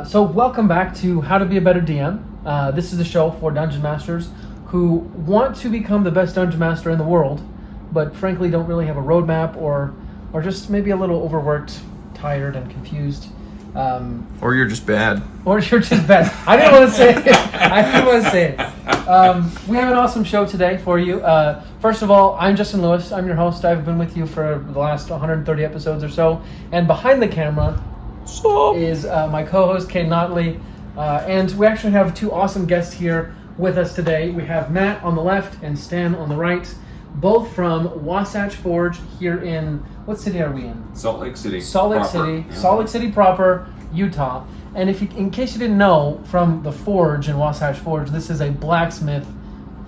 So welcome back to How to Be a Better DM. This is a show for dungeon masters who want to become the best dungeon master in the world, but frankly don't really have a roadmap or just maybe a little overworked, tired, and confused. Or you're just bad. Or you're just bad. I didn't want to say it. We have an awesome show today for you. First of all, I'm Justin Lewis. I'm your host. I've been with you for the last 130 episodes or so. And behind the camera is my co-host, Kate Notley. And we actually have two awesome guests here with us today. We have Matt on the left and Stan on the right, both from Wasatch Forge here in, what city are we in? Salt Lake City. Salt Lake City proper, Utah. And in case you didn't know, from the Forge in Wasatch Forge, this is a blacksmith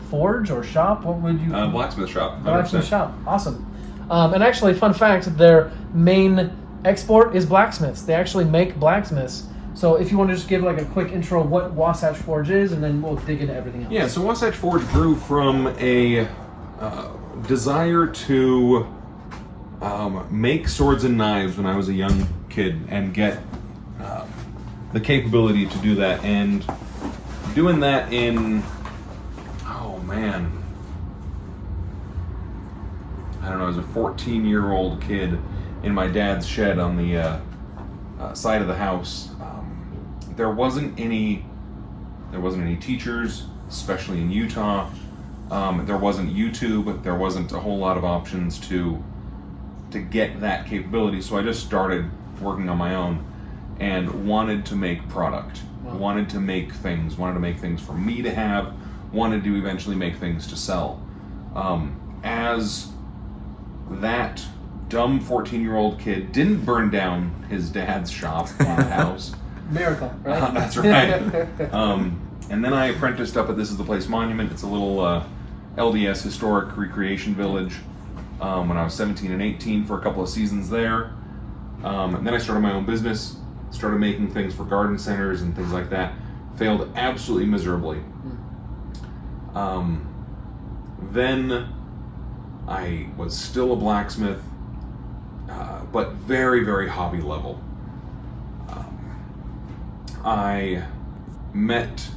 forge or shop. What would you? Blacksmith shop. 100%. Blacksmith shop. Awesome. And actually, fun fact: their main export is blacksmiths. They actually make blacksmiths. So if you want to just give like a quick intro of what Wasatch Forge is, and then we'll dig into everything else. Yeah. So Wasatch Forge grew from a desire to make swords and knives when I was a young kid and get the capability to do that, and doing that in, I don't know, as a 14-year-old kid in my dad's shed on the side of the house. There wasn't any teachers, especially in Utah. There wasn't YouTube. There wasn't a whole lot of options to get that capability. So I just started working on my own and wanted to make product. Wow. Wanted to make things for me to have. Wanted to eventually make things to sell. As that dumb 14-year-old kid didn't burn down his dad's shop in the house. Miracle, right? That's right. And then I apprenticed up at This Is the Place Monument. It's a little LDS historic recreation village when I was 17 and 18 for a couple of seasons there. And then I started my own business, started making things for garden centers and things like that. Failed absolutely miserably. Then I was still a blacksmith, but very, very hobby level. I met,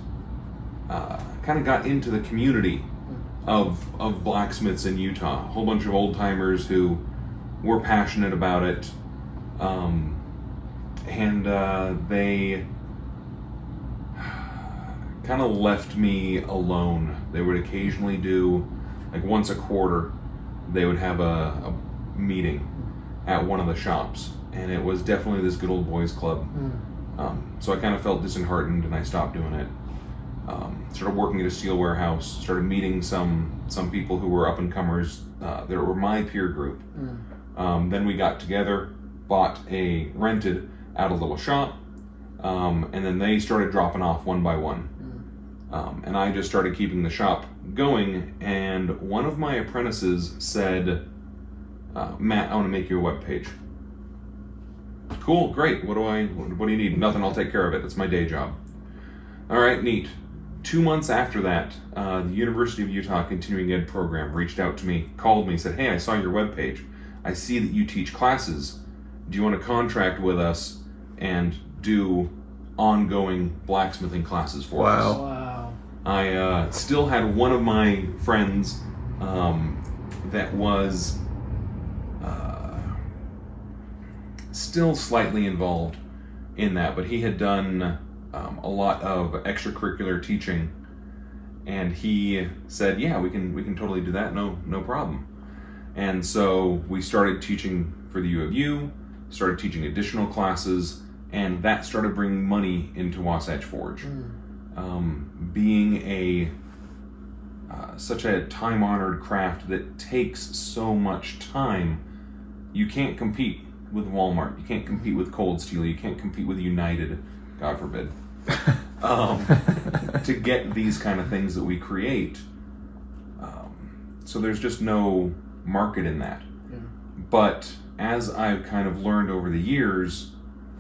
kind of got into the community of blacksmiths in Utah. A whole bunch of old timers who were passionate about it, and they kind of left me alone. They would occasionally do, like once a quarter, they would have a meeting at one of the shops, and it was definitely this good old boys club. So I kind of felt disheartened, and I stopped doing it. Started working at a steel warehouse, started meeting some people who were up-and-comers that were my peer group. Then we got together, rented out a little shop, and then they started dropping off one by one. And I just started keeping the shop going, and one of my apprentices said, Matt, I want to make you a web page. Cool, great. What do you need? Nothing, I'll take care of it. That's my day job. All right, neat. 2 months after that, the University of Utah Continuing Ed program reached out to me, called me, said, hey, I saw your webpage. I see that you teach classes. Do you want to contract with us and do ongoing blacksmithing classes for us? Wow. I still had one of my friends that was still slightly involved in that, but he had done a lot of extracurricular teaching, and he said, yeah, we can totally do that, no problem. And so we started teaching for the U of U, started teaching additional classes, and that started bringing money into Wasatch Forge. Being such a time-honored craft that takes so much time, you can't compete with Walmart, you can't compete with Cold Steel, you can't compete with United, God forbid. To get these kind of things that we create. So there's just no market in that. Yeah. But as I've kind of learned over the years,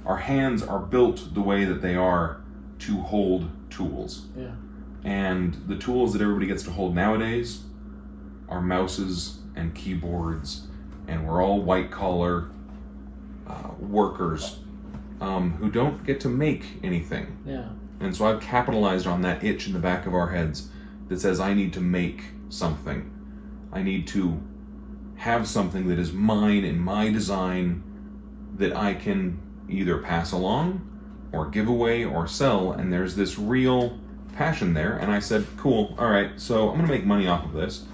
our hands are built the way that they are to hold tools. Yeah. And the tools that everybody gets to hold nowadays are mouses and keyboards, and we're all white collar workers who don't get to make anything. Yeah. And so I've capitalized on that itch in the back of our heads that says I need to make something. I need to have something that is mine in my design that I can either pass along or give away or sell, and there's this real passion there. And I said, cool, all right, so I'm going to make money off of this.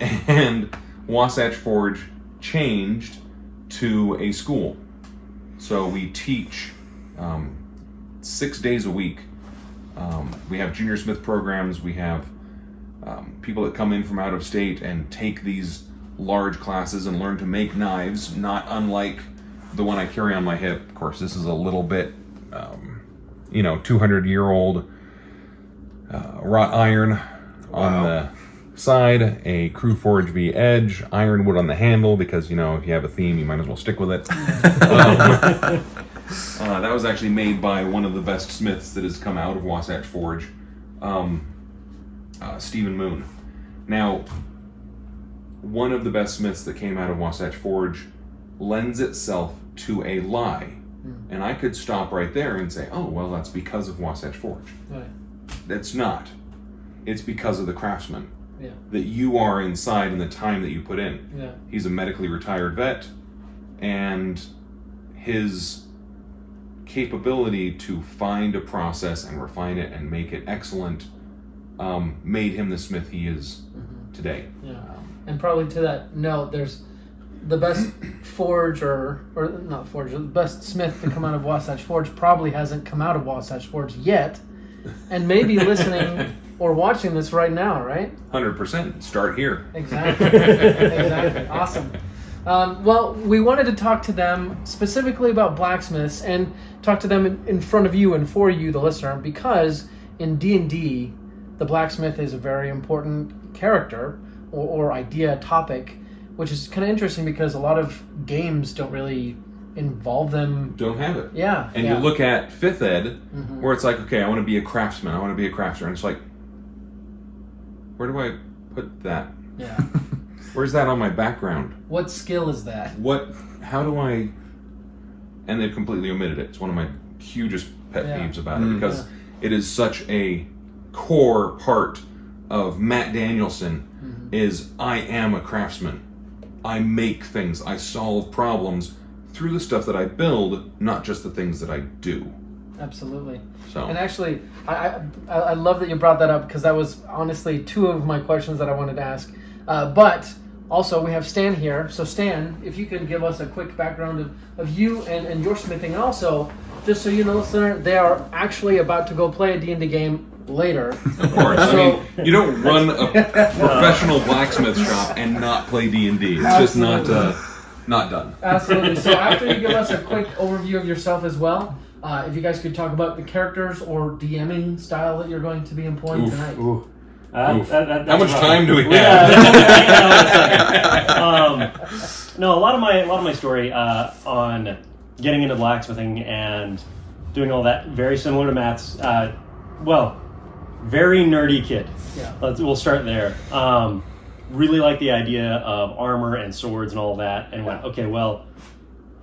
And Wasatch Forge changed to a school. So we teach 6 days a week. We have junior smith programs. We have people that come in from out of state and take these large classes and learn to make knives, not unlike the one I carry on my hip. Of course, this is a little bit, 200-year-old wrought iron on the side, a Crew Forge V edge, ironwood on the handle, because, if you have a theme, you might as well stick with it. That was actually made by one of the best smiths that has come out of Wasatch Forge, Stephen Moon. Now, one of the best smiths that came out of Wasatch Forge lends itself to a lie. And I could stop right there and say, oh, well, that's because of Wasatch Forge. Right. That's not. It's because of the craftsman. Yeah. That you are inside and the time that you put in. Yeah. He's a medically retired vet, and his capability to find a process and refine it and make it excellent made him the smith he is today. Yeah. And probably to that note, there's the best forge or not forge, the best smith to come out of Wasatch Forge probably hasn't come out of Wasatch Forge yet, and maybe listening or watching this right now, right? 100%. Start here. Exactly. Exactly. Awesome. Well, we wanted to talk to them specifically about blacksmiths and talk to them in front of you and for you, the listener, because in D&D, the blacksmith is a very important character or idea, topic, which is kind of interesting because a lot of games don't really involve them. Don't have it. Yeah. And you look at 5th Ed, where it's like, okay, I want to be a craftsman. I want to be a craftsman. And it's like, where do I put that? Yeah. Where's that on my background? What skill is that? How do I... And they've completely omitted it. It's one of my hugest pet peeves about it, because it is such a core part of Matt Danielson is I am a craftsman. I make things. I solve problems through the stuff that I build, not just the things that I do. Absolutely. So. And actually, I love that you brought that up, because that was honestly 2 of my questions that I wanted to ask. But also we have Stan here. So Stan, if you could give us a quick background of you and your smithing. And also, just so you know, listener, they are actually about to go play a D&D game later. Of course. I mean, you don't run a professional blacksmith shop and not play D&D. It's just not done. Absolutely. So after you give us a quick overview of yourself as well, if you guys could talk about the characters or DMing style that you're going to be employing tonight. How much time do we have? No, a lot of my story on getting into blacksmithing and doing all that, very similar to Matt's. Very nerdy kid. Yeah. We'll start there. Really like the idea of armor and swords and all that, and went, okay, well,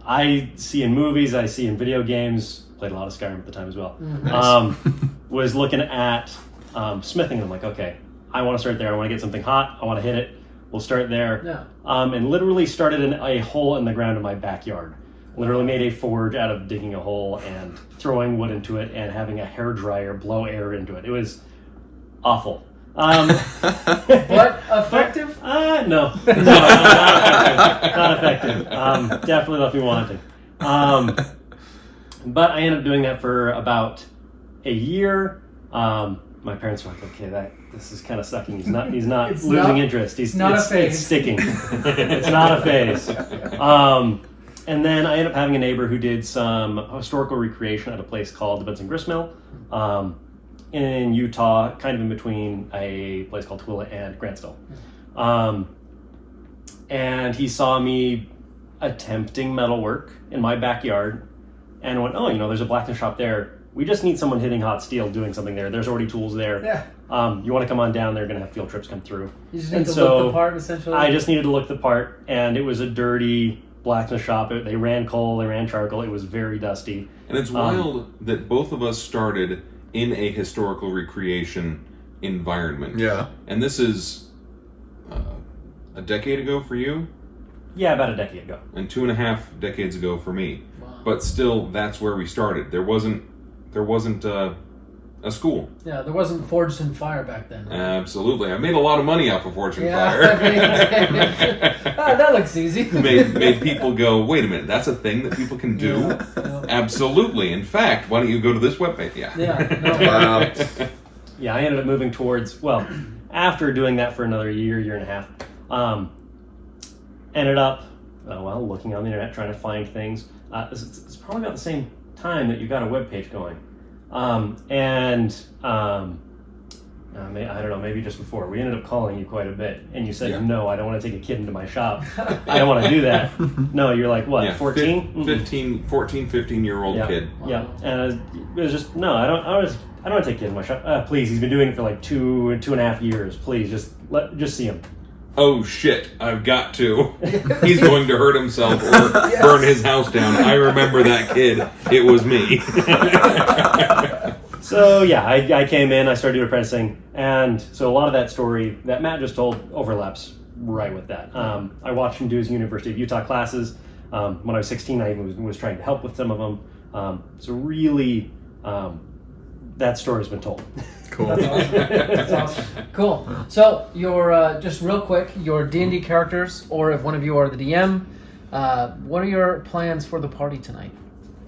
I see in movies, I see in video games, played a lot of Skyrim at the time as well. Nice. Was looking at smithing. I'm like, okay, I want to start there. I want to get something hot. I want to hit it. We'll start there. Yeah. And literally started in a hole in the ground in my backyard. Literally made a forge out of digging a hole and throwing wood into it and having a hairdryer blow air into it. It was awful. What? Effective? No, not effective. Definitely left me wanting. But I ended up doing that for about a year. My parents were like, okay, this is kind of sucking. He's not losing interest. It's not a phase. It's sticking. It's not a phase. And then I ended up having a neighbor who did some historical recreation at a place called the Benson Grist Mill in Utah, kind of in between a place called Tooele and Grantsville. And he saw me attempting metalwork in my backyard and went, oh, there's a blacksmith shop there. We just need someone hitting hot steel, doing something there. There's already tools there. Yeah. You want to come on down? They're going to have field trips come through. You just need to look the part, essentially? I just needed to look the part, and it was a dirty blacksmith shop. They ran coal, they ran charcoal. It was very dusty. And it's wild that both of us started in a historical recreation environment. Yeah. And this is a decade ago for you, Yeah, about a decade ago. and 2.5 decades ago for me. Wow. But still, that's where we started. There wasn't a school. Yeah, there wasn't Forged in Fire back then. Absolutely. I made a lot of money off of Fortune Yeah, Fire. that looks easy. made people go, wait a minute, that's a thing that people can do? Yeah. Absolutely. In fact, why don't you go to this webpage? Yeah. Yeah. Yeah, I ended up moving towards, well, after doing that for another year and a half, ended up, looking on the internet, trying to find things. It's probably about the same time that you got a webpage going. I don't know, maybe just before. We ended up calling you quite a bit, and you said, no, I don't want to take a kid into my shop. I don't want to do that. No, you're like, what, 14? 15-year-old kid. Yeah, and it was just, no, I don't want to take a kid in my shop. Please, he's been doing it for like 2.5 years. Please, just see him. Oh shit, I've got to. He's going to hurt himself or burn his house down. I remember that kid. It was me. So yeah, I came in, I started apprenticing, and so a lot of that story that Matt just told overlaps right with that. I watched him do his University of Utah classes. When I was 16, I even was trying to help with some of them. So really, that story's been told. Cool. That's awesome. That's awesome. Cool. So your just real quick, your D&D characters, or if one of you are the DM, what are your plans for the party tonight?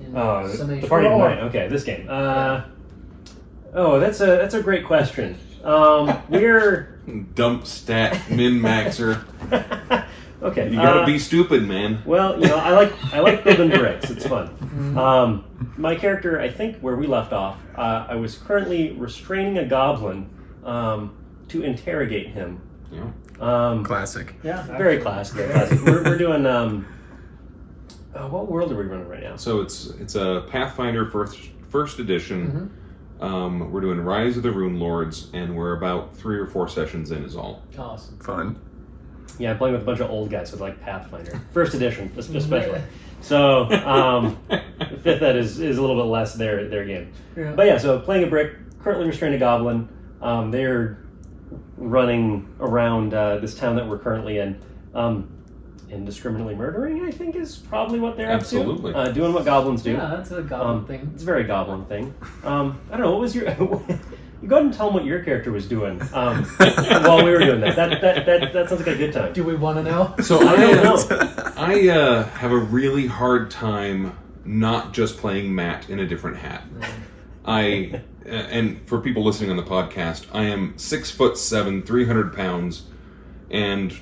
The party tonight. Okay, this game. That's a great question. We're Dump stat min-maxer. okay. You gotta be stupid, man. Well, I like building bricks. It's fun. My character, I think, where we left off, I was currently restraining a goblin to interrogate him. Yeah. Classic. Yeah. Very classic. We're doing. What world are we running right now? So it's a Pathfinder first edition. We're doing Rise of the Rune Lords, and we're about 3 or 4 sessions in is all. Awesome. Fun. Yeah, I'm playing with a bunch of old guys with like Pathfinder. First edition, especially. So, 5th ed is a little bit less their game. Yeah. But yeah, so playing a brick, currently restrained a goblin. They're running around this town that we're currently in. Indiscriminately murdering, I think, is probably what they're Absolutely. up to. Doing what goblins do. Yeah, that's a goblin thing. It's a very goblin thing. I don't know, what was your... You go ahead and tell them what your character was doing while we were doing that. That sounds like a good time. Do we want to know? So I don't know. I have a really hard time not just playing Matt in a different hat. And for people listening on the podcast, I am 6'7", 300 pounds, and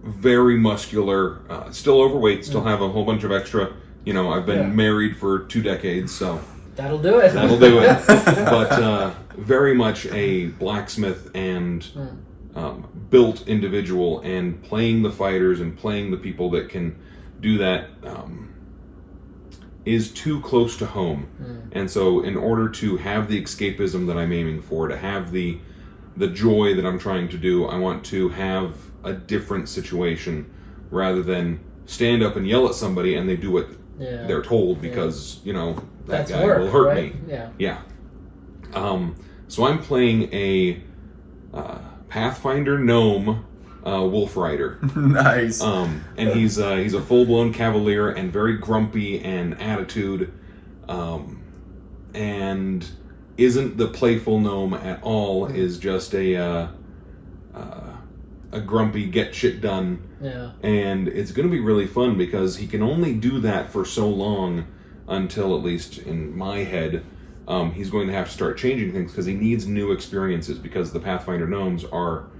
very muscular, still overweight, still have a whole bunch of extra. I've been married for 2 decades, so That'll do it. that'll do it. But very much a blacksmith and built individual, and playing the fighters and playing the people that can do that is too close to home. And so in order to have the escapism that I'm aiming for, to have the joy that I'm trying to do, I want to have a different situation rather than stand up and yell at somebody and they do what they're told because, that That's guy work, will hurt right? me. Yeah. So I'm playing a Pathfinder gnome wolf rider. Nice. And he's a full-blown cavalier and very grumpy and attitude, and isn't the playful gnome at all. Is just a grumpy get shit done. Yeah. And it's going to be really fun because he can only do that for so long until, at least in my head, he's going to have to start changing things because he needs new experiences, because the Pathfinder gnomes are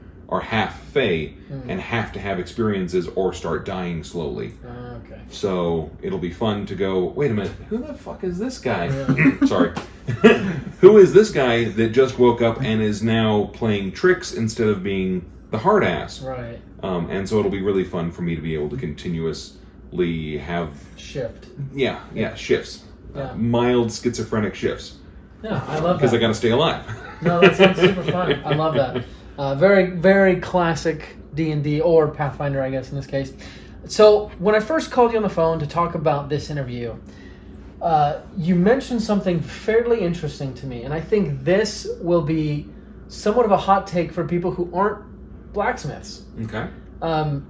half Fey and have to have experiences or start dying slowly. Okay. So it'll be fun to go, wait a minute, who the fuck is this guy? Yeah. Sorry. Who is this guy that just woke up and is now playing tricks instead of being the hard ass? Right. And so it'll be really fun for me to be able to continuously have... Shift. Shifts. Yeah. Mild schizophrenic shifts. Yeah, I love that. Because I got to stay alive. No, that sounds super fun. I love that. Very, very classic D&D, or Pathfinder, I guess, in this case. So when I first called you on the phone to talk about this interview, you mentioned something fairly interesting to me, and I think this will be somewhat of a hot take for people who aren't blacksmiths. Okay.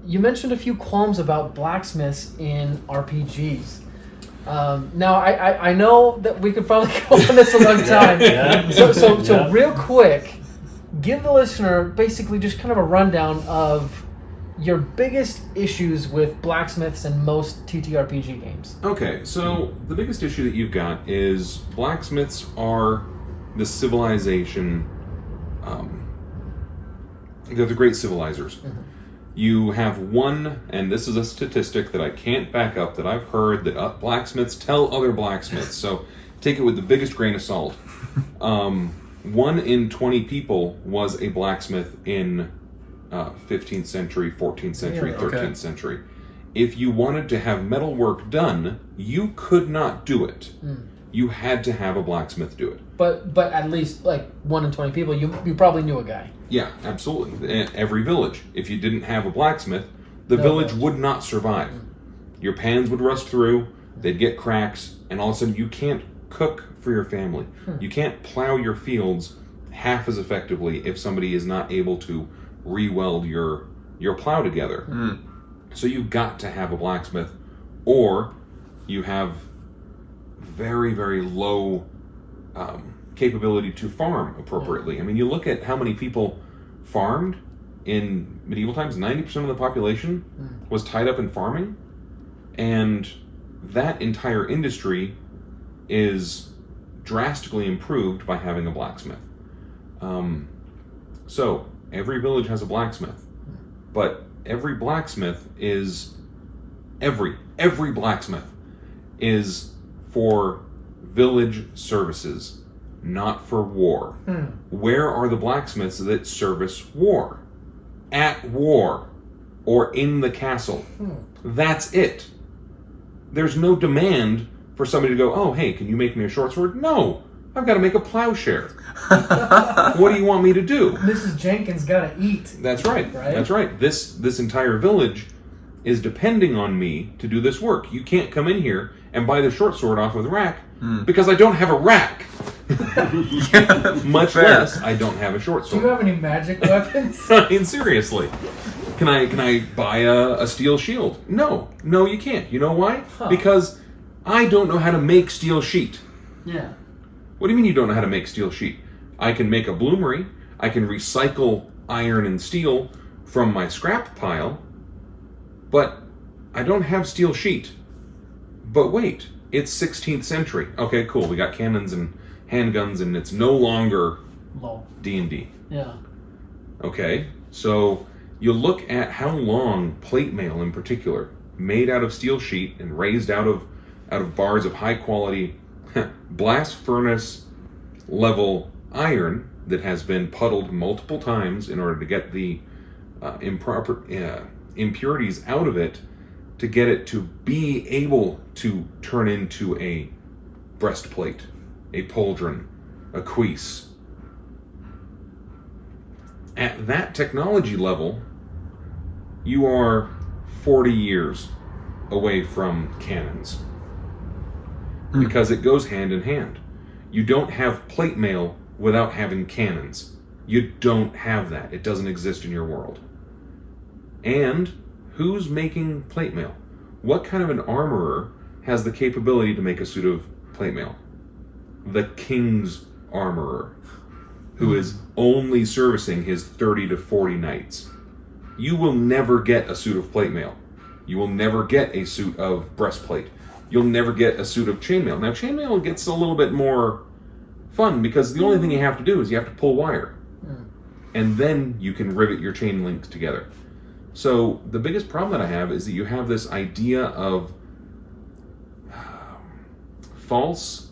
You mentioned a few qualms about blacksmiths in RPGs. Now, I know that we could probably go on this a long time. Yeah. So real quick, give the listener basically just kind of a rundown of your biggest issues with blacksmiths in most TTRPG games. Okay, so the biggest issue that you've got is blacksmiths are the civilization. They're the great civilizers. Mm-hmm. You have one, and this is a statistic that I can't back up, that I've heard that blacksmiths tell other blacksmiths, so take it with the biggest grain of salt. 1 in 20 people was a blacksmith in 15th century, 14th century, 13th century. If you wanted to have metal work done, you could not do it. You had to have a blacksmith do it. But at least like 1 in 20 people, you probably knew a guy. Yeah, absolutely. Every village. If you didn't have a blacksmith, the village would not survive. Your pans would rust through, they'd get cracks, and all of a sudden you can't cook for your family. You can't plow your fields half as effectively if somebody is not able to re-weld your plow together. So you've got to have a blacksmith, or you have very, very low capability to farm appropriately. I mean, you look at how many people farmed in medieval times. 90% of the population was tied up in farming, and that entire industry is drastically improved by having a blacksmith. So every village has a blacksmith, but every blacksmith is every blacksmith is for village services, not for war. Where are the blacksmiths that service war? At war or in the castle. That's it. There's no demand for somebody to go, oh, hey, can you make me a short sword? No, I've got to make a plowshare. What do you want me to do? Mrs. Jenkins got to eat. That's right. That's right. This entire village is depending on me to do this work. You can't come in here and buy the short sword off of the rack because I don't have a rack. Much less I don't have a short sword. Do you have any magic weapons? I mean, seriously. Can I buy a steel shield? No, you can't. You know why? Because I don't know how to make steel sheet. Yeah. What do you mean you don't know how to make steel sheet? I can make a bloomery. I can recycle iron and steel from my scrap pile, but I don't have steel sheet. But wait, it's 16th century. Okay, cool. We got cannons and handguns, and it's no longer D&D. Yeah. Okay, so you look at how long plate mail in particular, made out of steel sheet and raised out of bars of high quality blast furnace level iron that has been puddled multiple times in order to get the impurities out of it, to get it to be able to turn into a breastplate, a pauldron, a cuisse. At that technology level, you are 40 years away from cannons. Because it goes hand in hand. You don't have plate mail without having cannons. You don't have that. It doesn't exist in your world. And who's making plate mail? What kind of an armorer has the capability to make a suit of plate mail? The king's armorer, who is only servicing his 30 to 40 knights. You will never get a suit of plate mail. You will never get a suit of breastplate. You'll never get a suit of chainmail. Now, chainmail gets a little bit more fun because the only thing you have to do is you have to pull wire. And then you can rivet your chain links together. So the biggest problem that I have is that you have this idea of false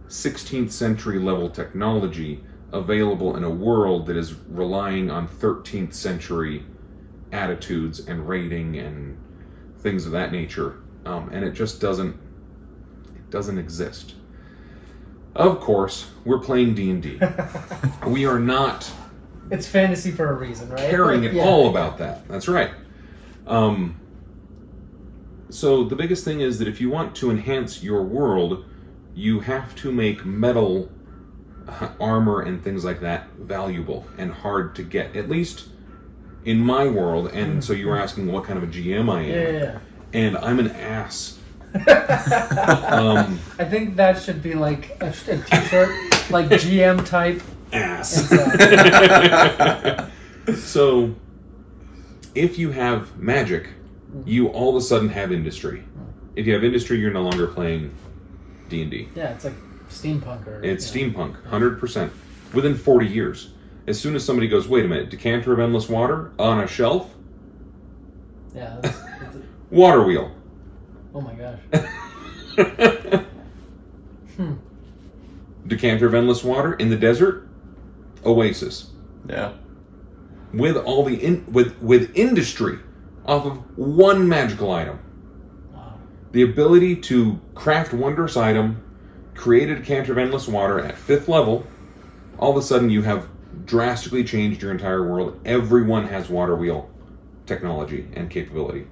16th century level technology available in a world that is relying on 13th century attitudes and rating and things of that nature. And it just doesn't exist. Of course, we're playing D&D. We are not... It's fantasy for a reason, right? Caring at all about that. That's right. So the biggest thing is that if you want to enhance your world, you have to make metal armor and things like that valuable and hard to get, at least in my world. And so you were asking what kind of a GM I am. Yeah. And I'm an ass. I think that should be like a t-shirt, like GM type ass. So if you have magic, you all of a sudden have industry. If you have industry, you're no longer playing D&D. Yeah, it's like steampunk. It's steampunk, 100%. Within 40 years. As soon as somebody goes, wait a minute, decanter of endless water on a shelf? Yeah. Water wheel. Oh my gosh. Decanter of endless water in the desert? Oasis. Yeah. With all the with industry off of one magical item. Wow. The ability to craft wondrous item, create a decanter of endless water at 5th level, all of a sudden you have drastically changed your entire world. Everyone has water wheel technology and capability.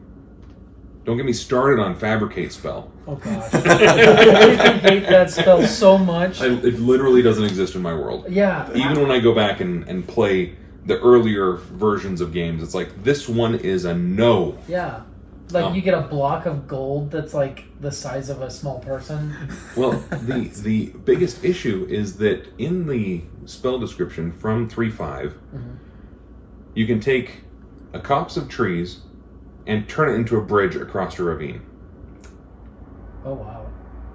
Don't get me started on fabricate spell. Oh gosh. I hate that spell so much. It literally doesn't exist in my world. Yeah. Even when I go back and play the earlier versions of games, it's like, this one is a no. Yeah. Like you get a block of gold that's like the size of a small person. Well, the biggest issue is that in the spell description from 3.5, you can take a copse of trees and turn it into a bridge across a ravine. Oh wow.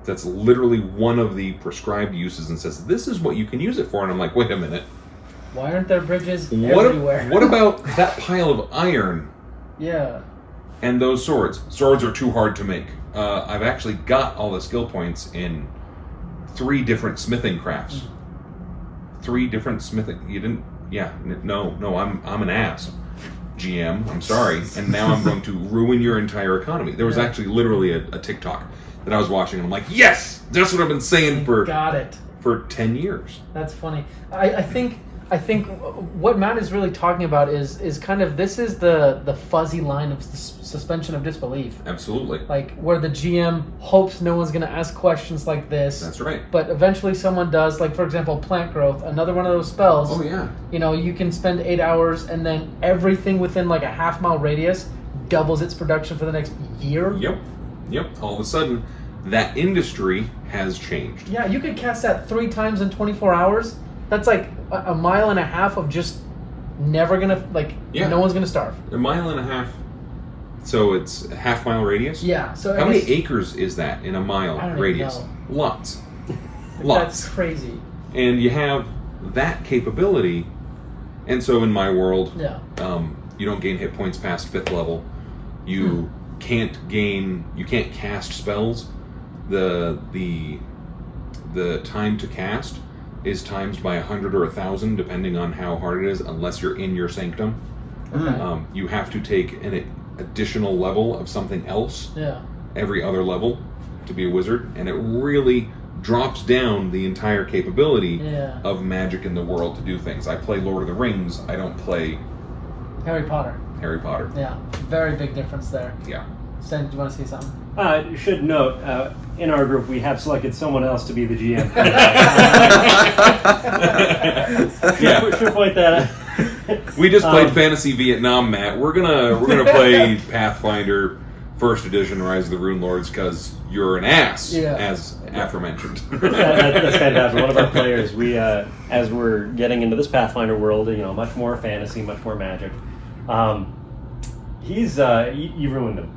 That's literally one of the prescribed uses, and says, this is what you can use it for. And I'm like, wait a minute. Why aren't there bridges everywhere? What about that pile of iron? Yeah. And those swords. Swords are too hard to make. I've actually got all the skill points in 3 different smithing crafts. 3 different smithing. You didn't. Yeah. No. I'm an ass. GM. I'm sorry. And now I'm going to ruin your entire economy. There was actually literally a TikTok that I was watching, and I'm like, yes, that's what I've been saying for 10 years. That's funny. I think what Matt is really talking about is kind of, this is the fuzzy line of suspension of disbelief. Absolutely. Like where the GM hopes no one's going to ask questions like this. That's right. But eventually someone does. Like, for example, plant growth, another one of those spells. Oh yeah. You know, you can spend 8 hours and then everything within like a half-mile radius doubles its production for the next year. Yep. All of a sudden, that industry has changed. Yeah, you could cast that 3 times in 24 hours. That's like a mile and a half of just never gonna, no one's gonna starve. A mile and a half. So it's a half-mile radius? Yeah. So how many acres is that in a mile radius? Lots. Lots. That's crazy. And you have that capability. And so in my world, you don't gain hit points past 5th level. You can't cast spells. The time to cast is times by 100 or 1,000, depending on how hard it is, unless you're in your sanctum. Okay. You have to take an additional level of something else every other level to be a wizard, and it really drops down the entire capability of magic in the world to do things. I play Lord of the Rings, I don't play Harry Potter. Yeah, very big difference there. Yeah. Stan, do you want to say something? You should note, in our group, we have selected someone else to be the GM. Should point that out. We just played Fantasy Vietnam, Matt. We're gonna play Pathfinder First Edition Rise of the Rune Lords because you're an ass, as aforementioned. That's fantastic. One of our players, we as we're getting into this Pathfinder world, much more fantasy, much more magic. He's you ruined him.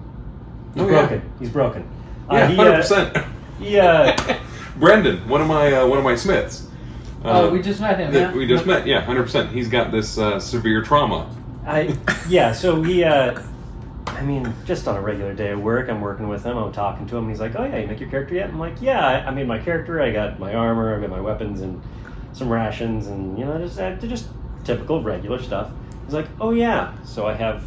He's broken. He's broken. Yeah, 100%. Brendan, one of my smiths. We just met him. We just met. Yeah, 100%. He's got this severe trauma. So he. Just on a regular day at work, I'm working with him. I'm talking to him. And he's like, "Oh yeah, you make your character yet?" I'm like, "Yeah, I made my character. I got my armor. I got my weapons and some rations, and just typical regular stuff." He's like, "Oh yeah, so I have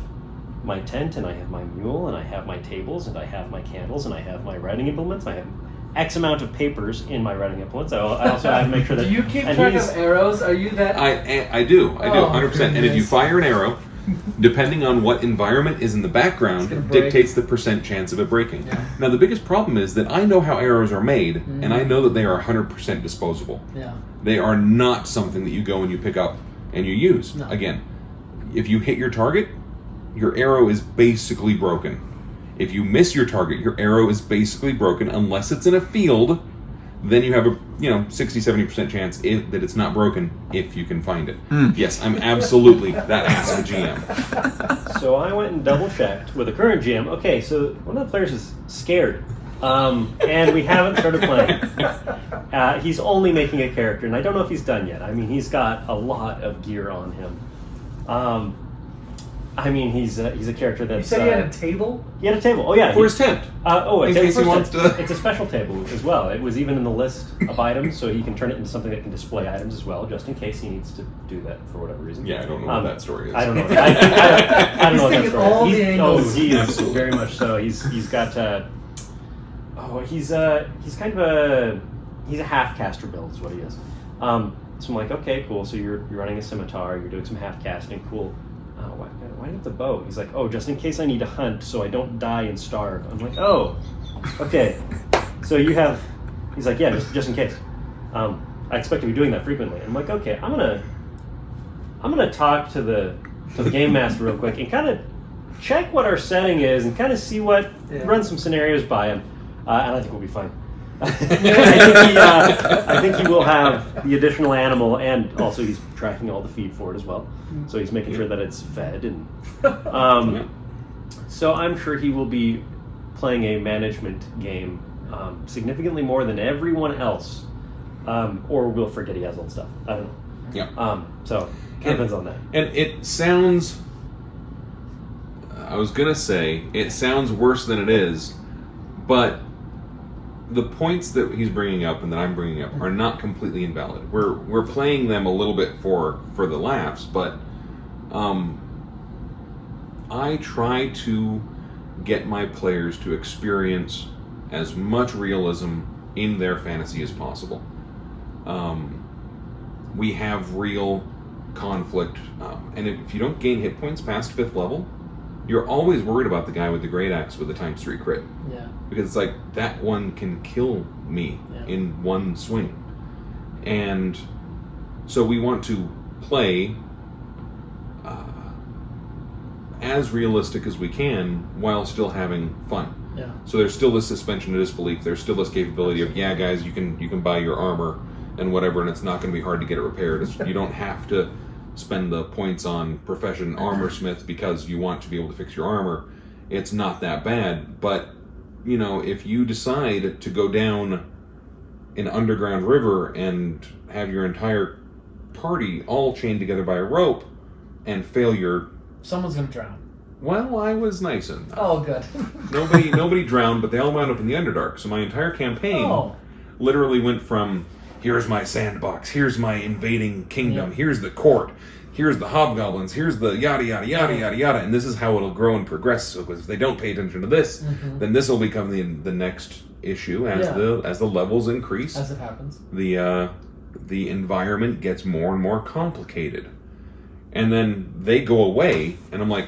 my tent, and I have my mule, and I have my tables, and I have my candles, and I have my writing implements. I have X amount of papers in my writing implements. I also have to make sure that." Do you keep track of arrows? Are you that? I do, 100%. And if you fire an arrow, depending on what environment is in the background, dictates the % chance of it breaking. Yeah. Now, the biggest problem is that I know how arrows are made, and I know that they are 100% disposable. Yeah. They are not something that you go and you pick up and you use. No. Again, if you hit your target, your arrow is basically broken. If you miss your target, your arrow is basically broken unless it's in a field. Then you have a 60-70% chance that it's not broken if you can find it. Yes, I'm absolutely that ass of a GM. So I went and double checked with the current GM. Okay, so one of the players is scared, and we haven't started playing. He's only making a character, and I don't know if he's done yet. I mean, he's got a lot of gear on him. I mean, he's a character that's... You said he had a table? He had a table. Oh, yeah. For his tent. In case he wants to... It's a special table as well. It was even in the list of items, so he can turn it into something that can display items as well, just in case he needs to do that for whatever reason. Yeah, I don't know what that story is. I don't know. I don't know what that story all is. the angles. He is very much so. He's got... he's kind of a... He's a half-caster build is what he is. So I'm like, okay, cool. So you're running a scimitar, you're doing some half-casting, cool. Why do you have the bow? He's like, oh, just in case I need to hunt so I don't die and starve. I'm like, oh, okay. So you have... He's like, yeah, just in case. I expect to be doing that frequently. I'm like, okay, I'm gonna talk to the game master real quick and kind of check what our setting is and kind of see run some scenarios by him, and I think we'll be fine. I think he will have the additional animal, and also he's tracking all the feed for it as well. So he's making sure that it's fed, and so I'm sure he will be playing a management game significantly more than everyone else, or we'll forget he has all the stuff. I don't know. Yeah. So it depends on that. And it sounds... I was gonna say it sounds worse than it is, but the points that he's bringing up and that I'm bringing up are not completely invalid. We're playing them a little bit for the laughs, but I try to get my players to experience as much realism in their fantasy as possible. We have real conflict, and if you don't gain hit points past 5th level, you're always worried about the guy with the great axe with the ×3 crit. Yeah. Because it's like, that one can kill me in one swing. And so we want to play as realistic as we can while still having fun. Yeah. So there's still this suspension of disbelief. There's still this capability of, yeah, guys, you can buy your armor and whatever, and it's not going to be hard to get it repaired. You don't have to spend the points on profession armorsmith because you want to be able to fix your armor. It's not that bad, but if you decide to go down an underground river and have your entire party all chained together by a rope and fail your... Someone's gonna drown. Well, I was nice enough. Oh, good. Nobody drowned, but they all wound up in the Underdark. So my entire campaign literally went from, here's my sandbox, here's my invading kingdom, here's the court, here's the hobgoblins, here's the yada yada yada yada yada, and this is how it'll grow and progress. So if they don't pay attention to this, then this will become the next issue as the levels increase. As it happens. The environment gets more and more complicated, and then they go away, and I'm like,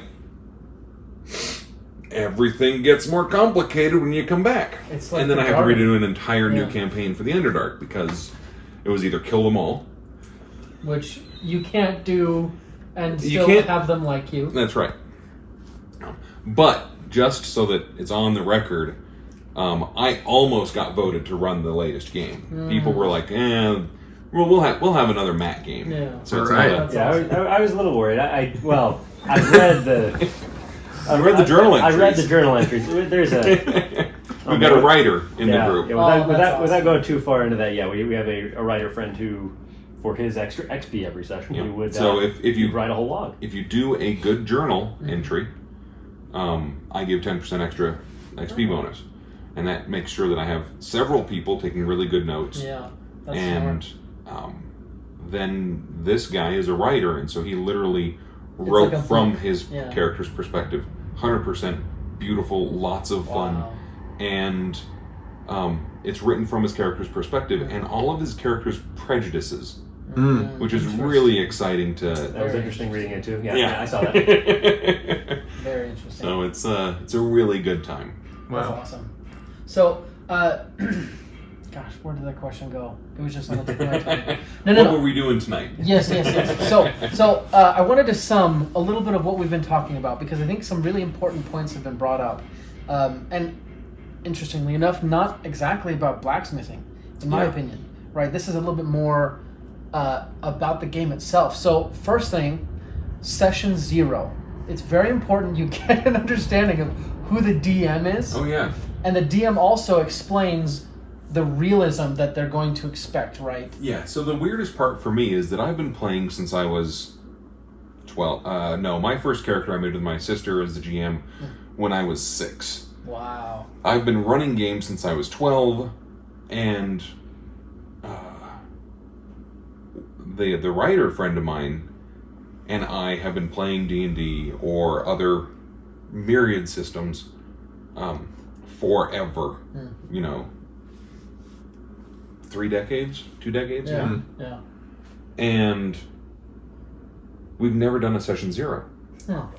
everything gets more complicated when you come back. It's like and then I have to redo an entire new campaign for the Underdark because it was either kill them all, which you can't do and still have them like you. That's right. But just so that it's on the record, I almost got voted to run the latest game. People were like, we'll have another Matt game. Yeah. So it's awesome. I was a little worried. I read the... I read the journal entries. I read the journal entries. There's a... We've got a writer in the group. Yeah, without going too far into that, we have a writer friend who, for his extra XP every session, he would so if you write a whole log. If you do a good journal entry, I give 10% extra XP bonus. And that makes sure that I have several people taking really good notes. Yeah, that's smart. Then this guy is a writer, and so he literally wrote like from his character's perspective. 100% beautiful, lots of fun. And it's written from his character's perspective, and all of his character's prejudices which is really exciting to. That was interesting reading it too. Yeah. I saw that. Very interesting. So it's a really good time. That's awesome. So, gosh, where did that question go? It was just on the tip of my tongue. What were we doing tonight? Yes. So I wanted to sum a little bit of what we've been talking about because I think some really important points have been brought up. And interestingly enough, not exactly about blacksmithing, in my opinion. Right? This is a little bit more about the game itself. So first thing, session 0. It's very important you get an understanding of who the DM is. Oh yeah. And the DM also explains the realism that they're going to expect, right? Yeah, so the weirdest part for me is that I've been playing since I was 12. My first character I made with my sister as the GM when I was 6. Wow. I've been running games since I was 12, and the writer friend of mine and I have been playing D&D or other myriad systems forever. 3 decades, 2 decades. Yeah. And we've never done a session 0. Oh.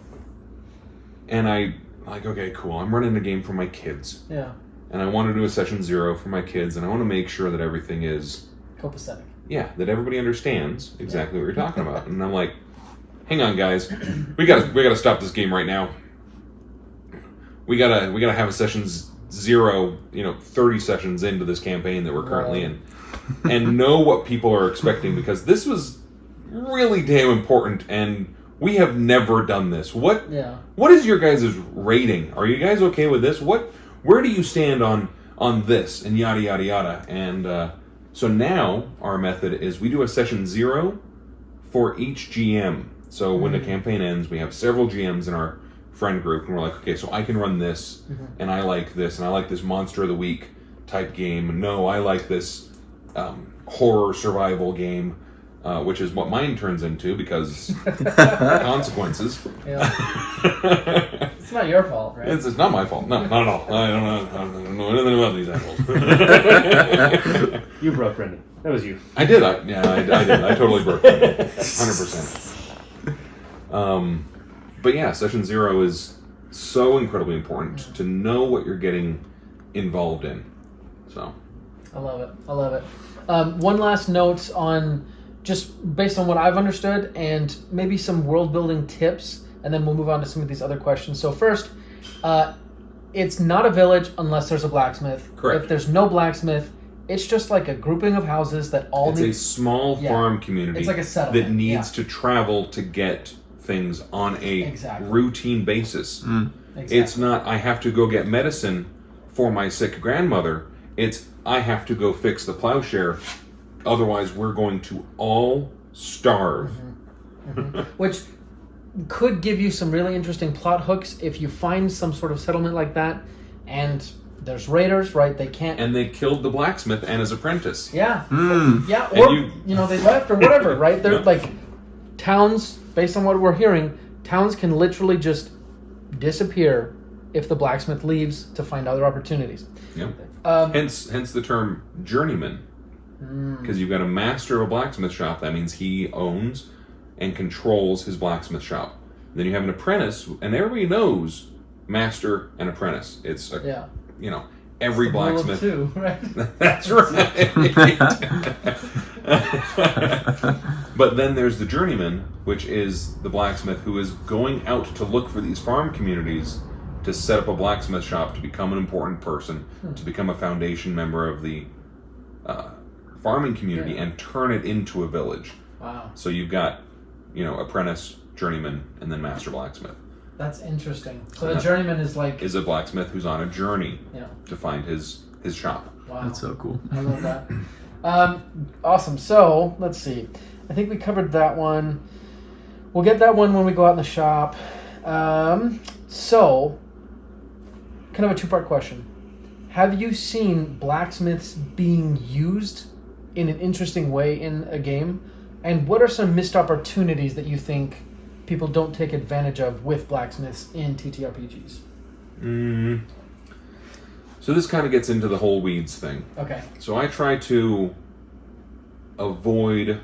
And okay, cool. I'm running a game for my kids. Yeah. And I want to do a session 0 for my kids, and I want to make sure that everything is copacetic. Yeah, that everybody understands exactly what you're talking about. And I'm like, hang on, guys, we gotta stop this game right now. We gotta have a session 0, 30 sessions into this campaign that we're currently in, and know what people are expecting, because this was really damn important, and we have never done this. What is your guys' rating? Are you guys okay with this? Where do you stand on this? And yada yada yada. And so now our method is we do a session 0 for each GM. So when the campaign ends, we have several GMs in our friend group, and we're like, okay, so I can run this, and I like this, and I like this Monster of the Week type game. No, I like this horror survival game, which is what mine turns into because consequences. Yeah. It's not your fault, right? It's not my fault. No, not at all. I don't know anything about these assholes. You broke Brendan. That was you. I did. I did. I totally broke Brendan. 100%. But yeah, session 0 is so incredibly important to know what you're getting involved in. So, I love it. One last note on just based on what I've understood and maybe some world building tips, and then we'll move on to some of these other questions. So first, it's not a village unless there's a blacksmith. Correct. If there's no blacksmith, it's just like a grouping of houses that all it's a small farm community. It's like a settlement that needs to travel to get things on a routine basis. Exactly. It's not, I have to go get medicine for my sick grandmother. It's, I have to go fix the plowshare. Otherwise, we're going to all starve. Which could give you some really interesting plot hooks if you find some sort of settlement like that, and there's raiders, right? They can't... And they killed the blacksmith and his apprentice. Yeah. Yeah, or, they left or whatever, right? They're like, towns, based on what we're hearing, towns can literally just disappear if the blacksmith leaves to find other opportunities. Yeah. Hence the term journeyman. Because you've got a master of a blacksmith shop, that means he owns and controls his blacksmith shop. Then you have an apprentice, and everybody knows master and apprentice. It's every blacksmith. Rule of 2, right? That's right. But then there's the journeyman, which is the blacksmith who is going out to look for these farm communities to set up a blacksmith shop, to become an important person, to become a foundation member of the farming community and turn it into a village. Wow. So you've got, apprentice, journeyman, and then master blacksmith. That's interesting. So the journeyman is like... Is a blacksmith who's on a journey to find his shop. Wow. That's so cool. I love that. Awesome. So, let's see. I think we covered that one. We'll get that one when we go out in the shop. So, kind of a two-part question. Have you seen blacksmiths being used in an interesting way in a game? And what are some missed opportunities that you think people don't take advantage of with blacksmiths in TTRPGs? So this kind of gets into the whole weeds thing. Okay. So I try to avoid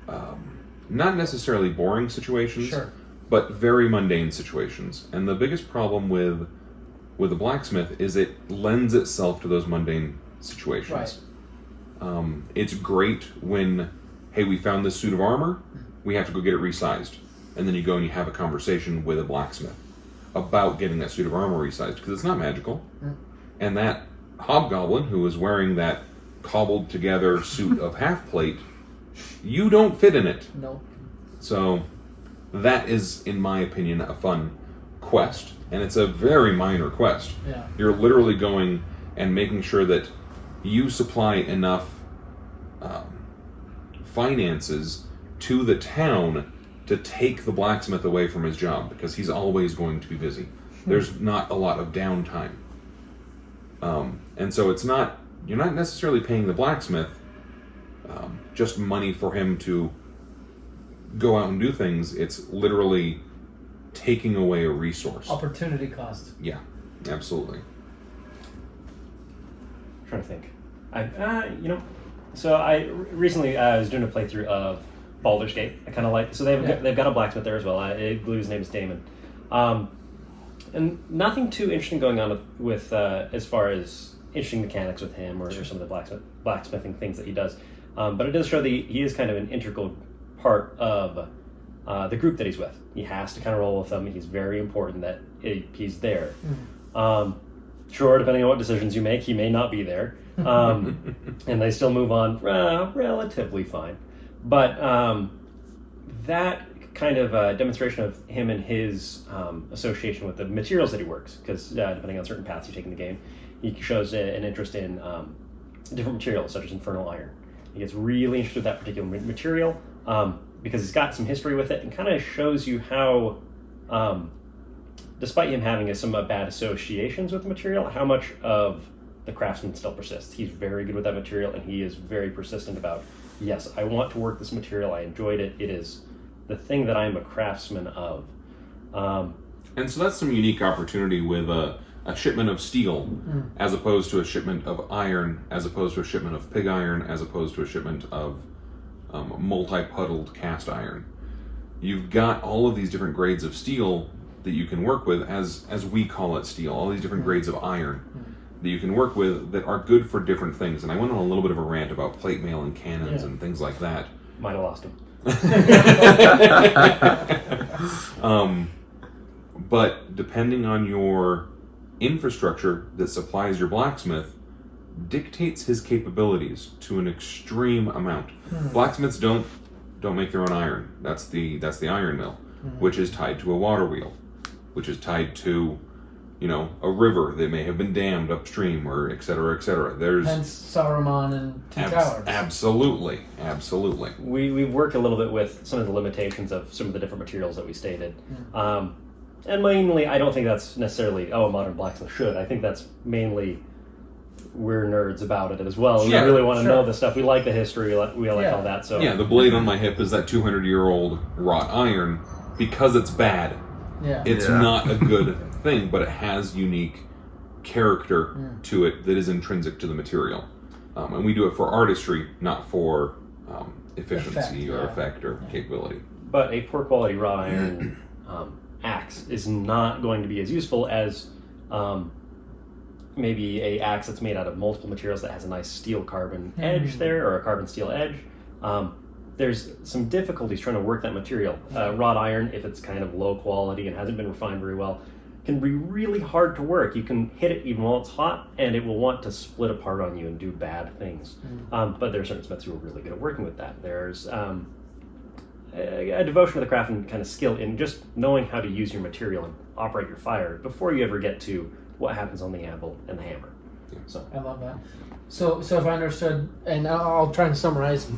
not necessarily boring situations, Sure. but very mundane situations. And the biggest problem with a blacksmith is it lends itself to those mundane situations. Right. It's great when, hey, we found this suit of armor, we have to go get it resized. And then you go and you have a conversation with a blacksmith about getting that suit of armor resized, because it's not magical. And that hobgoblin who is wearing that cobbled together suit of half plate, you don't fit in it. No. So that is, in my opinion, a fun quest. And it's a very minor quest. Yeah. You're literally going and making sure that you supply enough finances to the town to take the blacksmith away from his job, because he's always going to be busy. There's not a lot of downtime. And so you're not necessarily paying the blacksmith just money for him to go out and do things. It's literally taking away a resource. Opportunity cost. Yeah, absolutely. I'm trying to think. So I recently was doing a playthrough of Baldur's Gate. I kind of like, so they've got a blacksmith there as well. I believe his name is Damon. And nothing too interesting going on with as far as interesting mechanics with him or some of the blacksmithing things that he does. But it does show that he is kind of an integral part of the group that he's with. He has to kind of roll with them. He's very important that he's there. Sure, depending on what decisions you make, he may not be there. And they still move on relatively fine. But that kind of demonstration of him and his association with the materials that he works, because depending on certain paths you take in the game, he shows an interest in different materials, such as infernal iron. He gets really interested in that particular material because he's got some history with it, and kind of shows you how, despite him having some bad associations with the material, how much of the craftsman still persists. He's very good with that material, and he is very persistent about, yes, I want to work this material, I enjoyed it, it is the thing that I'm a craftsman of. And so that's some unique opportunity with a shipment of steel, as opposed to a shipment of iron, as opposed to a shipment of pig iron, as opposed to a shipment of multi-puddled cast iron. You've got all of these different grades of steel that you can work with, as we call it steel, all these different grades of iron that you can work with that are good for different things. And I went on a little bit of a rant about plate mail and cannons and things like that. Might have lost him. But depending on your infrastructure that supplies your blacksmith dictates his capabilities to an extreme amount. Blacksmiths don't make their own iron. That's the iron mill, which is tied to a water wheel, which is tied to, a river that may have been dammed upstream, or et cetera, et cetera. There's hence Saruman and Two Towers. Absolutely. We work a little bit with some of the limitations of some of the different materials that we stated. And mainly, I don't think that's necessarily, a modern blacksmith should. I think that's mainly, we're nerds about it as well. We really want to know the stuff. We like the history, we like all that. So yeah, the blade on my hip is that 200-year-old wrought iron because it's bad. Yeah. It's not a good thing, but it has unique character to it that is intrinsic to the material. And we do it for artistry, not for efficiency or effect or capability. But a poor quality wrought iron axe is not going to be as useful as maybe a axe that's made out of multiple materials that has a nice steel carbon edge there, or a carbon steel edge. There's some difficulties trying to work that material. Wrought iron, if it's kind of low quality and hasn't been refined very well, can be really hard to work. You can hit it even while it's hot, and it will want to split apart on you and do bad things. But there are certain smiths who are really good at working with that. There's a devotion to the craft and kind of skill in just knowing how to use your material and operate your fire before you ever get to what happens on the anvil and the hammer. So I love that. So if I understood, and I'll try and summarize.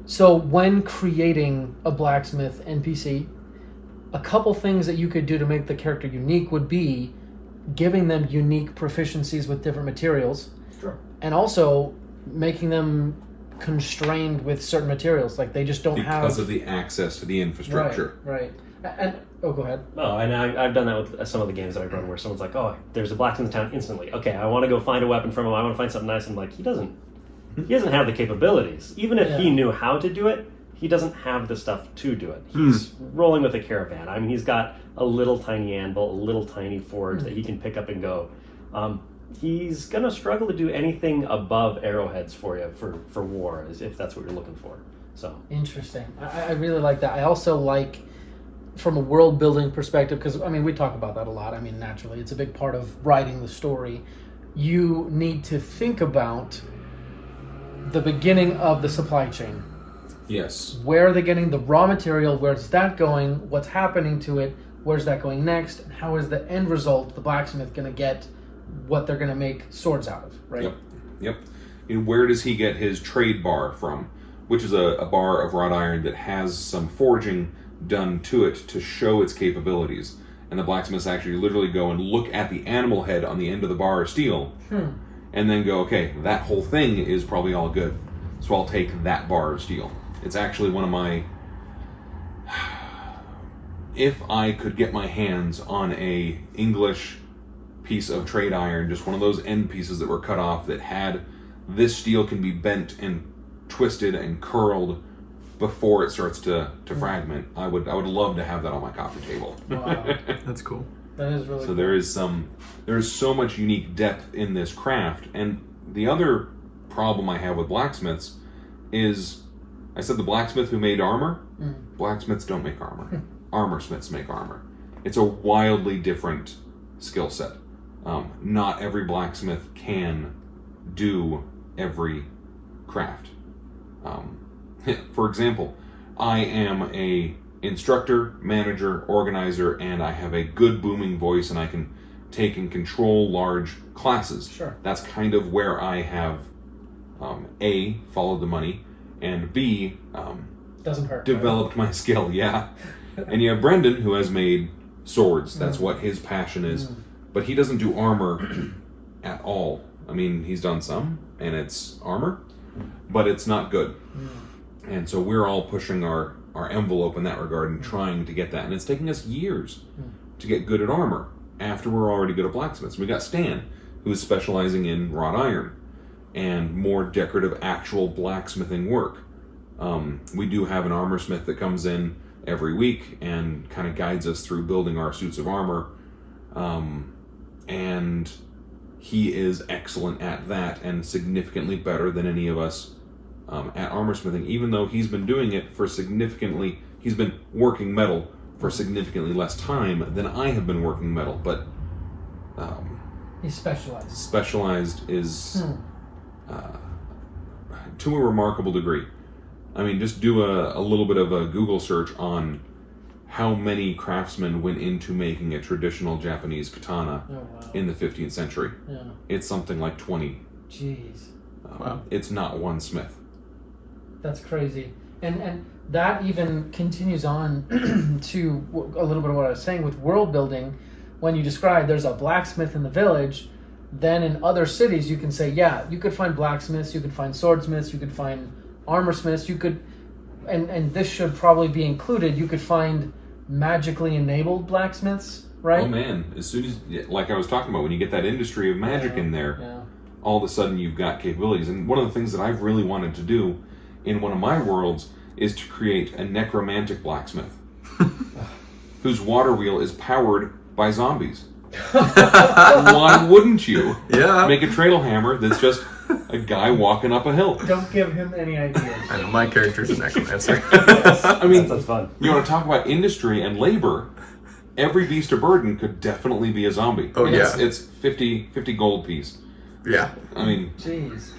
So when creating a blacksmith NPC, a couple things that you could do to make the character unique would be giving them unique proficiencies with different materials. Sure. And also making them constrained with certain materials, like they just don't have, because of the access to the infrastructure. Right. And go ahead. Oh, and I've done that with some of the games that I've run, where someone's like, "Oh, there's a blacksmith in town instantly. Okay, I want to go find a weapon from him. I want to find something nice." I'm like, he doesn't have the capabilities. Even if he knew how to do it, he doesn't have the stuff to do it. He's rolling with a caravan. I mean, he's got a little tiny anvil, a little tiny forge that he can pick up and go. He's going to struggle to do anything above arrowheads for you for war, if that's what you're looking for. So interesting. I really like that. I also like, from a world building perspective, because I mean, we talk about that a lot. I mean, naturally, it's a big part of writing the story. You need to think about the beginning of the supply chain. Yes. Where are they getting the raw material? Where's that going? What's happening to it? Where's that going next? And how is the end result, the blacksmith, going to get what they're going to make swords out of, right? Yep. And where does he get his trade bar from? Which is a bar of wrought iron that has some forging done to it to show its capabilities. And the blacksmiths actually literally go and look at the animal head on the end of the bar of steel and then go, okay, that whole thing is probably all good. So I'll take that bar of steel. It's actually one of my... If I could get my hands on a English piece of trade iron, just one of those end pieces that were cut off that had this steel can be bent and twisted and curled before it starts to fragment, I would love to have that on my coffee table. Wow. That's cool. That is really So cool. there is so much unique depth in this craft. And the other problem I have with blacksmiths is, I said the blacksmith who made armor, blacksmiths don't make armor. Armorsmiths make armor. It's a wildly different skill set. Not every blacksmith can do every craft. For example, I am a instructor, manager, organizer, and I have a good booming voice, and I can take and control large classes. Sure. That's kind of where I have A, followed the money, and B, doesn't hurt. developed my skill. Yeah. And you have Brendan, who has made swords. That's what his passion is. But he doesn't do armor at all. I mean, he's done some, and it's armor, but it's not good. And so we're all pushing our envelope in that regard and trying to get that. And it's taking us years to get good at armor after we're already good at blacksmiths. We got Stan, who is specializing in wrought iron and more decorative actual blacksmithing work. We do have an armor smith that comes in every week and kind of guides us through building our suits of armor. And he is excellent at that and significantly better than any of us at armor smithing, even though he's been doing it for he's been working metal for significantly less time than I have been working metal. But He's specialized. Specialized is to a remarkable degree. I mean, just do a little bit of a Google search on how many craftsmen went into making a traditional Japanese katana in the 15th century. Yeah. It's something like 20. Jeez. Wow. It's not one smith. That's crazy. And that even continues on to a little bit of what I was saying with world building. When you describe there's a blacksmith in the village, then in other cities you can say, yeah, you could find blacksmiths, you could find swordsmiths, you could find armor smiths, you could, and this should probably be included, you could find magically enabled blacksmiths, right? Oh man, as soon as, like I was talking about, when you get that industry of magic in there, all of a sudden you've got capabilities. And one of the things that I've really wanted to do in one of my worlds is to create a necromantic blacksmith whose water wheel is powered by zombies. Why wouldn't you make a trail hammer that's just a guy walking up a hill? Don't give him any ideas. I know, my character's a necromancer. I mean, that's fun. You want to talk about industry and labor, every beast of burden could definitely be a zombie. Oh, yeah. It's 50 gold piece. Yeah. I mean... Jeez.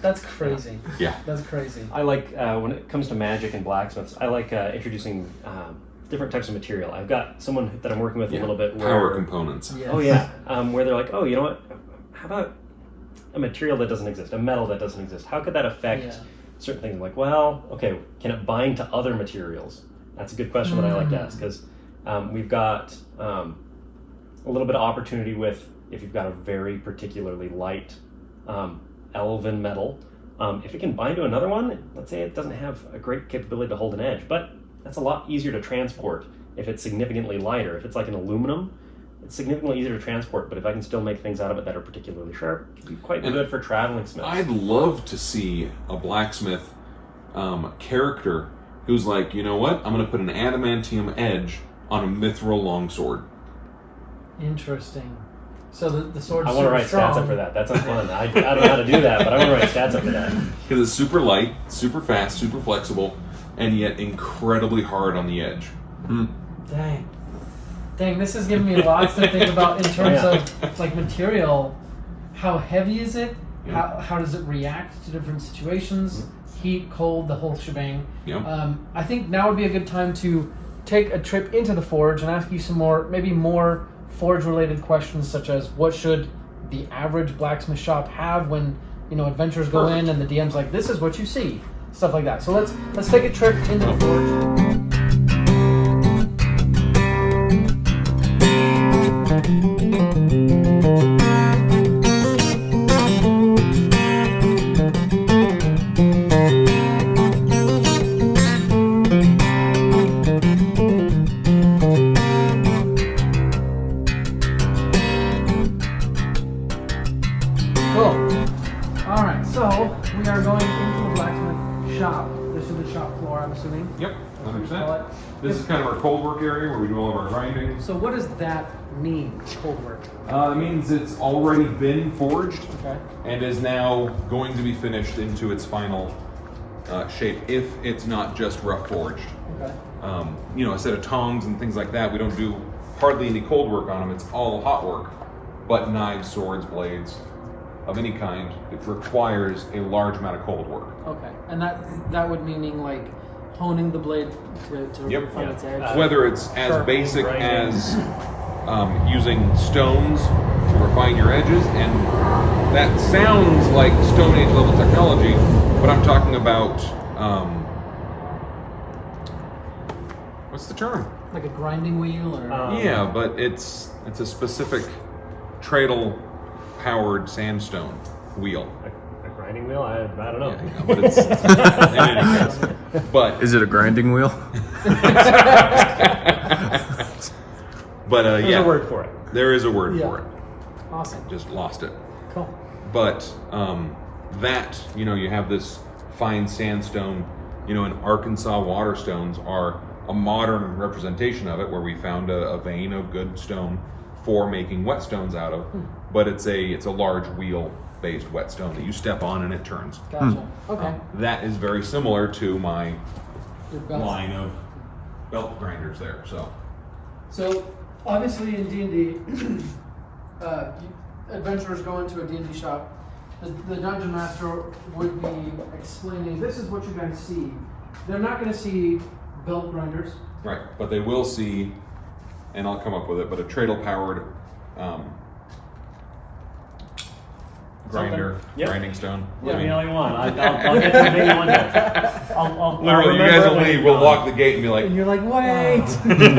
That's crazy. Yeah. That's crazy. I like, when it comes to magic and blacksmiths, I like introducing different types of material. I've got someone that I'm working with a little bit where... Power components. Yes. Oh, yeah. Where they're like, oh, you know what? How about a material that doesn't exist, a metal that doesn't exist? How could that affect certain things? I'm like, well, okay, can it bind to other materials? That's a good question that I like to ask, because we've got a little bit of opportunity with, if you've got a very particularly light elven metal, if it can bind to another one, let's say it doesn't have a great capability to hold an edge, but that's a lot easier to transport if it's significantly lighter. If it's like an aluminum, it's significantly easier to transport, but if I can still make things out of it that are particularly sharp, it can be quite good for traveling smiths. I'd love to see a blacksmith character who's like, you know what? I'm going to put an adamantium edge on a mithril longsword. Interesting. So the sword's I want to write strong. stats up for that. That's fun. I don't know how to do that, but I want to write stats up for that. Because it's super light, super fast, super flexible, and yet incredibly hard on the edge. Dang, this is giving me lots to think about in terms of like material. How heavy is it? Yeah. How does it react to different situations? Heat, cold, the whole shebang. Yeah. I think now would be a good time to take a trip into the forge and ask you some more forge-related questions, such as what should the average blacksmith shop have when adventurers go in and the DM's like, this is what you see, stuff like that. So let's take a trip into the forge. Yep, 100%. This is kind of our cold work area where we do all of our grinding. So what does that mean, cold work? It means it's already been forged Okay. and is now going to be finished into its final shape if it's not just rough forged. Okay. A set of tongs and things like that, we don't do hardly any cold work on them. It's all hot work. But knives, swords, blades of any kind, it requires a large amount of cold work. Okay. And that would meaning like honing the blade to Yep. refine its edge. Whether it's as Sharpening, basic grinding. as using stones to refine your edges, and that sounds like Stone Age level technology, but I'm talking about what's the term? Like a grinding wheel or Yeah, but it's a specific treadle powered sandstone wheel. A grinding wheel? I don't know. Yeah, but it's in any case. But Is it a grinding wheel? but There's yeah, a word for it. there is a word Yeah. for it. Awesome. Just lost it. Cool. But that, you have this fine sandstone, and Arkansas waterstones are a modern representation of it, where we found a vein of good stone for making whetstones out of. But it's a large wheel-based whetstone that you step on and it turns. Gotcha. Okay. That is very similar to my Your belts. line of belt grinders there. So obviously in D&D, adventurers go into a D&D shop. The dungeon master would be explaining, this is what you guys see. They're not going to see belt grinders. Right, but they will see, and I'll come up with it, but a treadle-powered grinder, Yep. grinding stone. Let me know what you want. I'll get to the big one day. I'll Literally, you remember guys it will when leave. it's We'll gone. lock the gate and be like, And you're like, wait,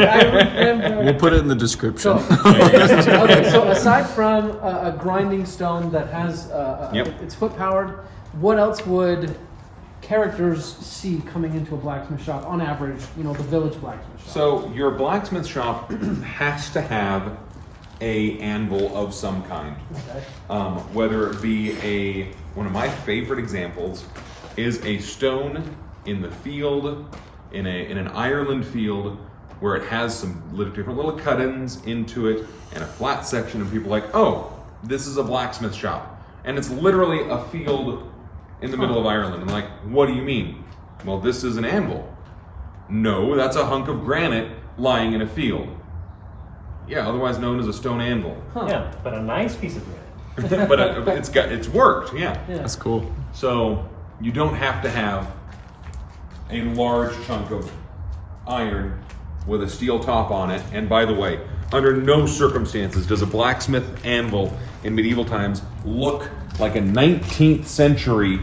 I remember. We'll put it in the description. So aside from a grinding stone that has Yep. it's foot powered, what else would characters see coming into a blacksmith shop on average? The village blacksmith shop. so your blacksmith shop has to have a anvil of some kind. Okay. Whether it be one of my favorite examples is a stone in the field, in an Ireland field, where it has some different little cut-ins into it and a flat section, and people are like, oh, this is a blacksmith shop. And it's literally a field in the middle of Ireland. And like, what do you mean? Well, this is an anvil. No, that's a hunk of granite lying in a field. Yeah, otherwise known as a stone anvil. Yeah, but a nice piece of granite. But it's worked, yeah. That's cool. So you don't have to have a large chunk of iron with a steel top on it. And by the way, under no circumstances does a blacksmith anvil in medieval times look like a 19th century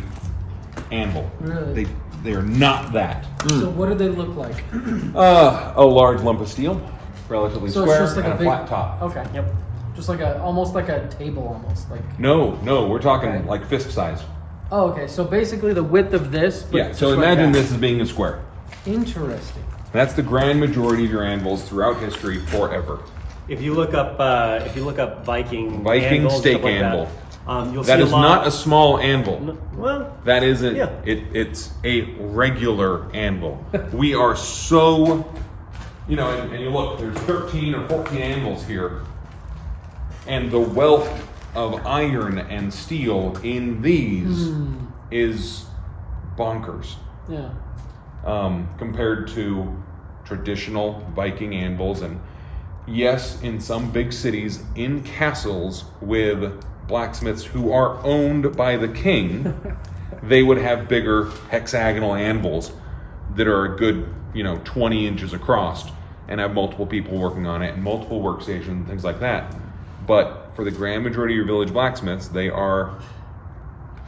anvil. Really? They are not that. So what do they look like? A large lump of steel, relatively So square, it's just like and a a big flat top. Okay. Yep. Just like almost like a table, almost like. No, we're talking Okay. like fist size. Oh, okay. So basically the width of this. But Yeah, so just like imagine that. this as being a square. Interesting. That's the grand majority of your anvils throughout history forever. If you look up Viking Viking anvils, stake stuff like that, anvil. You'll That see is a lot, not a small anvil. well, That isn't. Yeah. It's a regular anvil. We are so, and you look. There's 13 or 14 anvils here, and the wealth of iron and steel in these is bonkers. Yeah. Compared to traditional Viking anvils, and yes, in some big cities, in castles with blacksmiths who are owned by the king, they would have bigger hexagonal anvils that are a good, 20 inches across and have multiple people working on it and multiple workstations, things like that. But for the grand majority of your village blacksmiths, they are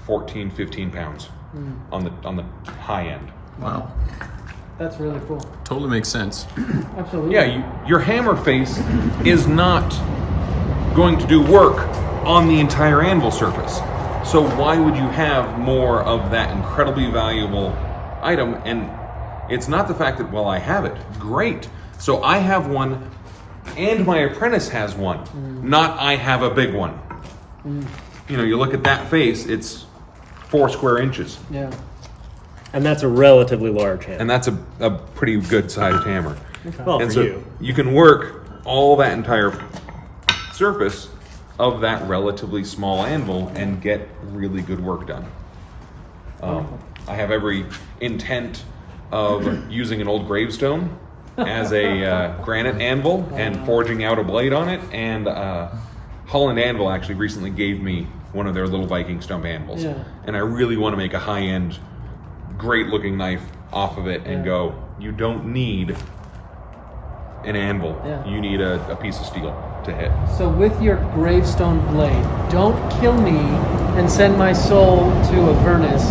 14, 15 pounds on the high end. Wow. That's really cool. Totally makes sense. Absolutely. Yeah, your hammer face is not going to do work on the entire anvil surface. So why would you have more of that incredibly valuable item? And it's not the fact that, well, I have it. Great. So I have one and my apprentice has one. Not I have a big one. You look at that face, it's 4 square inches. Yeah. and that's a relatively large hammer. And that's a pretty good sized hammer. Okay. Well, And for so you. you can work all that entire surface of that relatively small anvil and get really good work done. I have every intent of using an old gravestone as a granite anvil and forging out a blade on it. And Holland Anvil actually recently gave me one of their little Viking stump anvils. Yeah. And I really want to make a high-end, great-looking knife off of it and go, you don't need an anvil. Yeah. You need a piece of steel to hit. So with your gravestone blade, don't kill me and send my soul to Avernus.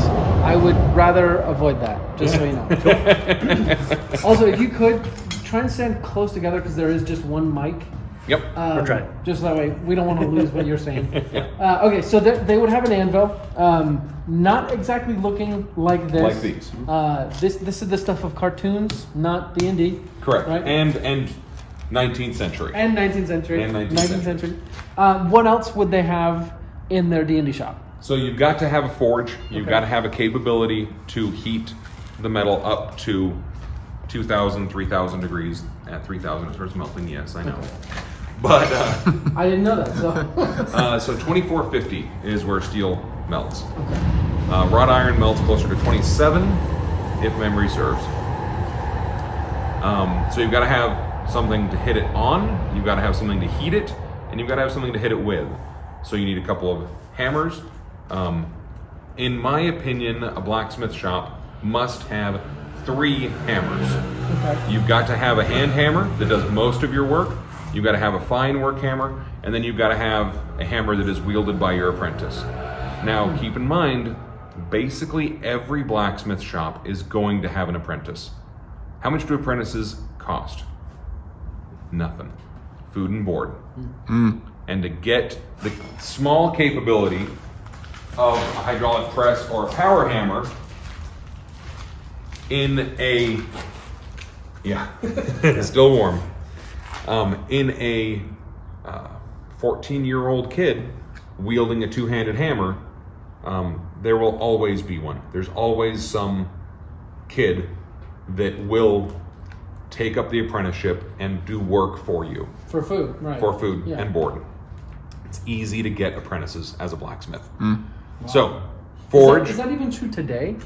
I would rather avoid that, just so you know. Also, if you could, try and stand close together because there is just one mic. Yep. We're trying. Just that way, we don't want to lose what you're saying. Okay, so they would have an anvil, not exactly looking like this. Like these. This is the stuff of cartoons, not D&D. Correct. Right? And 19th century. And 19th century. And 19th century. What else would they have in their D&D shop? So you've got to have a forge. You've Okay. got to have a capability to heat the metal up to 2,000, 3,000 degrees. At 3,000 it starts melting, yes, I know. But I didn't know that. So so 2450 is where steel melts. Wrought iron melts closer to 27, if memory serves. So you've got to have something to hit it on, you've got to have something to heat it, and you've got to have something to hit it with. So you need a couple of hammers. In my opinion, a blacksmith shop must have 3 hammers. okay. You've got to have a hand hammer that does most of your work. You've got to have a fine work hammer, and then you've got to have a hammer that is wielded by your apprentice. Now, keep in mind, basically every blacksmith shop is going to have an apprentice. How much do apprentices cost? Nothing. Food and board. And to get the small capability of a hydraulic press or a power hammer in a, it's still warm, in a 14-year-old kid wielding a two-handed hammer, there will always be one. There's always some kid that will take up the apprenticeship and do work for you. For food, right. For food Yeah. and board. It's easy to get apprentices as a blacksmith. So, forge. Is that even true today?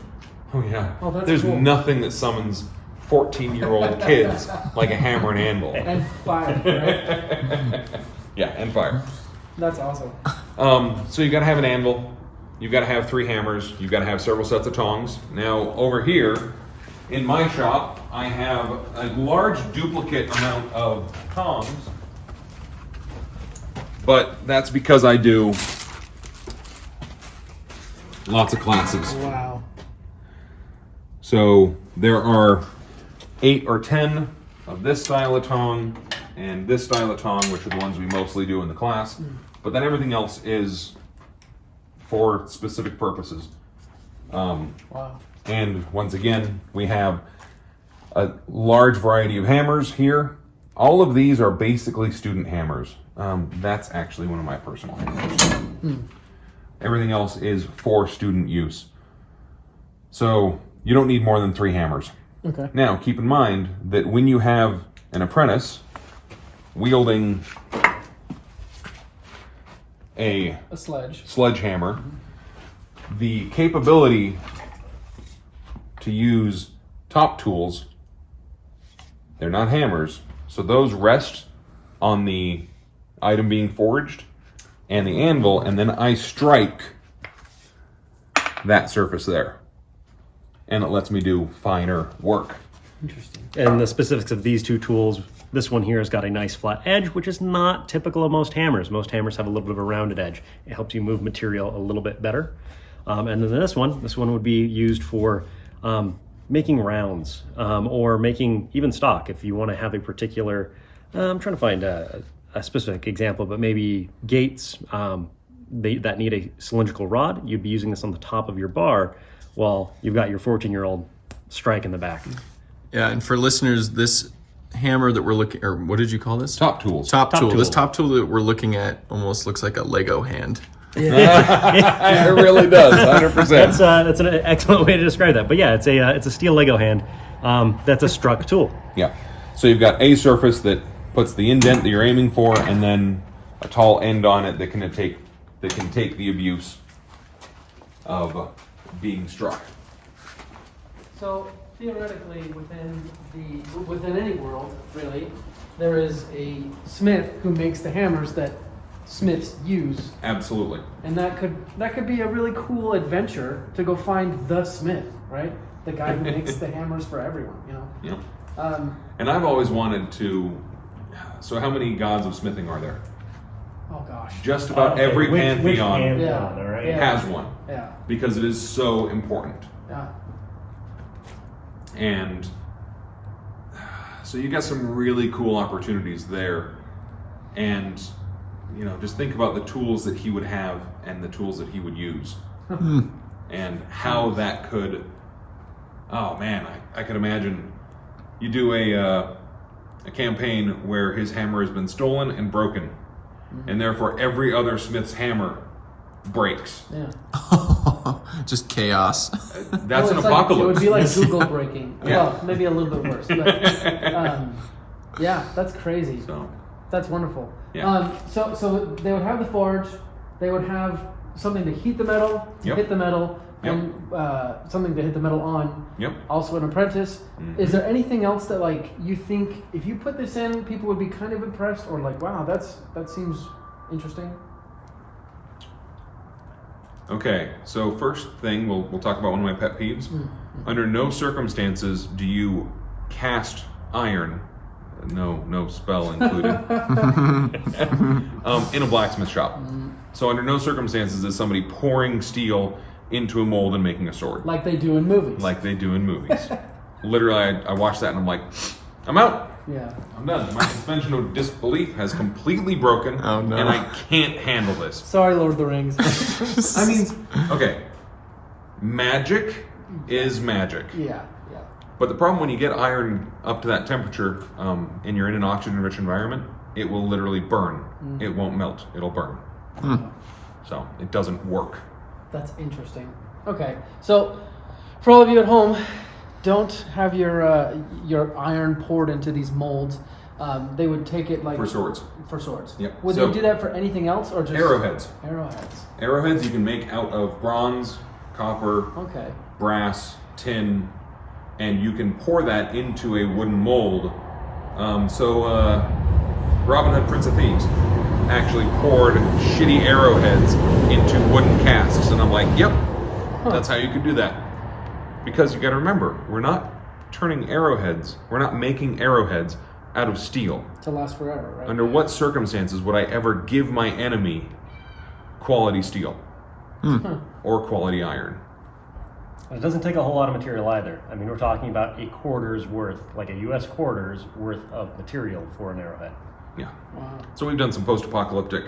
Oh yeah. Oh, that's There's cool. nothing that summons 14-year-old kids like a hammer and anvil. And fire, right? Yeah, and fire. That's awesome. So you got to have an anvil. You've got to have 3 hammers. You've got to have several sets of tongs. Now over here in my shop, I have a large duplicate amount of tongs, but that's because I do lots of classes. Wow. So there are 8 or 10 of this style of tong and this style of tong, which are the ones we mostly do in the class. But then everything else is for specific purposes. Wow. And once again, we have a large variety of hammers here. All of these are basically student hammers. That's actually one of my personal hammers. Everything else is for student use. So you don't need more than 3 hammers. Okay. Now, keep in mind that when you have an apprentice wielding a sledgehammer, the capability to use top tools, they're not hammers, so those rest on the item being forged and the anvil, and then I strike that surface there. And it lets me do finer work. Interesting. And the specifics of these 2 tools, this one here has got a nice flat edge, which is not typical of most hammers. Most hammers have a little bit of a rounded edge. It helps you move material a little bit better. And then this one would be used for making rounds or making even stock. If you want to have a particular, I'm trying to find a specific example, but maybe gates that need a cylindrical rod, you'd be using this on the top of your bar while you've got your 14-year-old strike in the back. Yeah, and for listeners, this hammer that we're looking, or what did you call this? Top tools. Top tool. This top tool that we're looking at almost looks like a Lego hand. It really does, 100%. That's an excellent way to describe that. But yeah, it's a steel Lego hand that's a struck tool. Yeah. So you've got a surface that puts the indent that you're aiming for, and then a tall end on it that can take the abuse of being struck. So theoretically, within any world, really, there is a smith who makes the hammers that smiths use. Absolutely. And that could be a really cool adventure to go find the smith, right? The guy who makes the hammers for everyone, you know? Yeah. And I've always wanted to. So how many gods of smithing are there? Oh gosh. Just about every pantheon has one. Yeah. Because it is so important. Yeah. And so you got some really cool opportunities there. And, you know, just think about the tools that he would have and the tools that he would use. And how that could, oh man, I could imagine you do a campaign where his hammer has been stolen and broken. And therefore every other smith's hammer breaks. Yeah. Just chaos. That's an It apocalypse. would be like Google breaking. Yeah. Well, maybe a little bit worse. But, yeah, that's crazy. So, That's wonderful. Yeah. So they would have the forge. They would have something to heat the metal, to hit the metal, and something to hit the metal on. Yep. Also an apprentice. Is there anything else that like you think if you put this in, people would be kind of impressed, or like, wow, that seems interesting? Okay, so first thing, we'll talk about one of my pet peeves. Under no circumstances do you cast iron, no spell included, in a blacksmith shop. So under no circumstances is somebody pouring steel into a mold and making a sword. Like they do in movies. Like they do in movies. Literally, I watched that and I'm like, I'm out. Yeah. I'm done. My suspension of disbelief has completely broken, Oh, no. and I can't handle this. Sorry, Lord of the Rings. I mean, Okay, magic is magic. yeah. But the problem when you get iron up to that temperature and you're in an oxygen-rich environment, it will literally burn. It won't melt. It'll burn. So it doesn't work. That's interesting. Okay, so for all of you at home, don't have your iron poured into these molds. They would take it like For swords. For swords. Yep. Would So- they do that for anything else or just Arrowheads. Arrowheads. Arrowheads you can make out of bronze, copper, Okay. brass, tin, and you can pour that into a wooden mold. Robin Hood, Prince of Thieves, actually poured shitty arrowheads into wooden casks, and I'm like, yep, that's how you could do that. Because you got to remember, we're not turning arrowheads, we're not making arrowheads out of steel. To last forever, right? Under what circumstances would I ever give my enemy quality steel or quality iron? And it doesn't take a whole lot of material either. I mean, we're talking about a quarter's worth, like a U.S. quarter's worth of material for an arrowhead. Yeah. Wow. So we've done some post-apocalyptic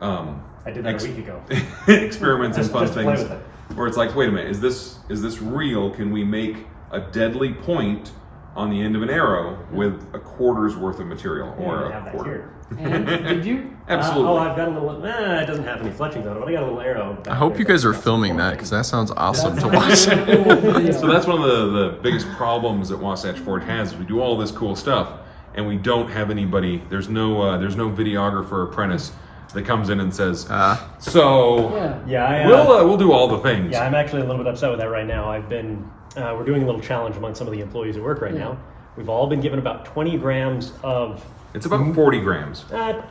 I did that a week ago. experiments and fun Just to play things with it. where it's like, wait a minute, is this real? Can we make a deadly point on the end of an arrow with a quarter's worth of material, or have a that quarter. here. And did you? Absolutely. I've got a little. It doesn't have any fletchings on it, but I got a little arrow. I hope you guys are filming that because that sounds awesome to watch. So that's one of the biggest problems that Wasatch Forge has. Is we do all this cool stuff, and we don't have anybody. There's no videographer or apprentice that comes in and says, so we'll do all the things. Yeah, I'm actually a little bit upset with that right now. I've been we're doing a little challenge among some of the employees at work right now. We've all been given about 20 grams of. It's about 40 grams.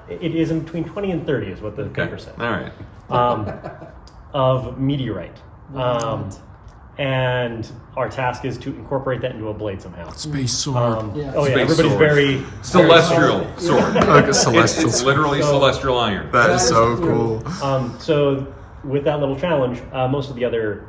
It is in between 20 and 30 is what the paper said. All right. Of meteorite. And our task is to incorporate that into a blade somehow. Space sword. Oh yeah, Space everybody's sword. very Celestial sword. Like a celestial It's literally celestial iron. That is so cool. So with that little challenge, most of the other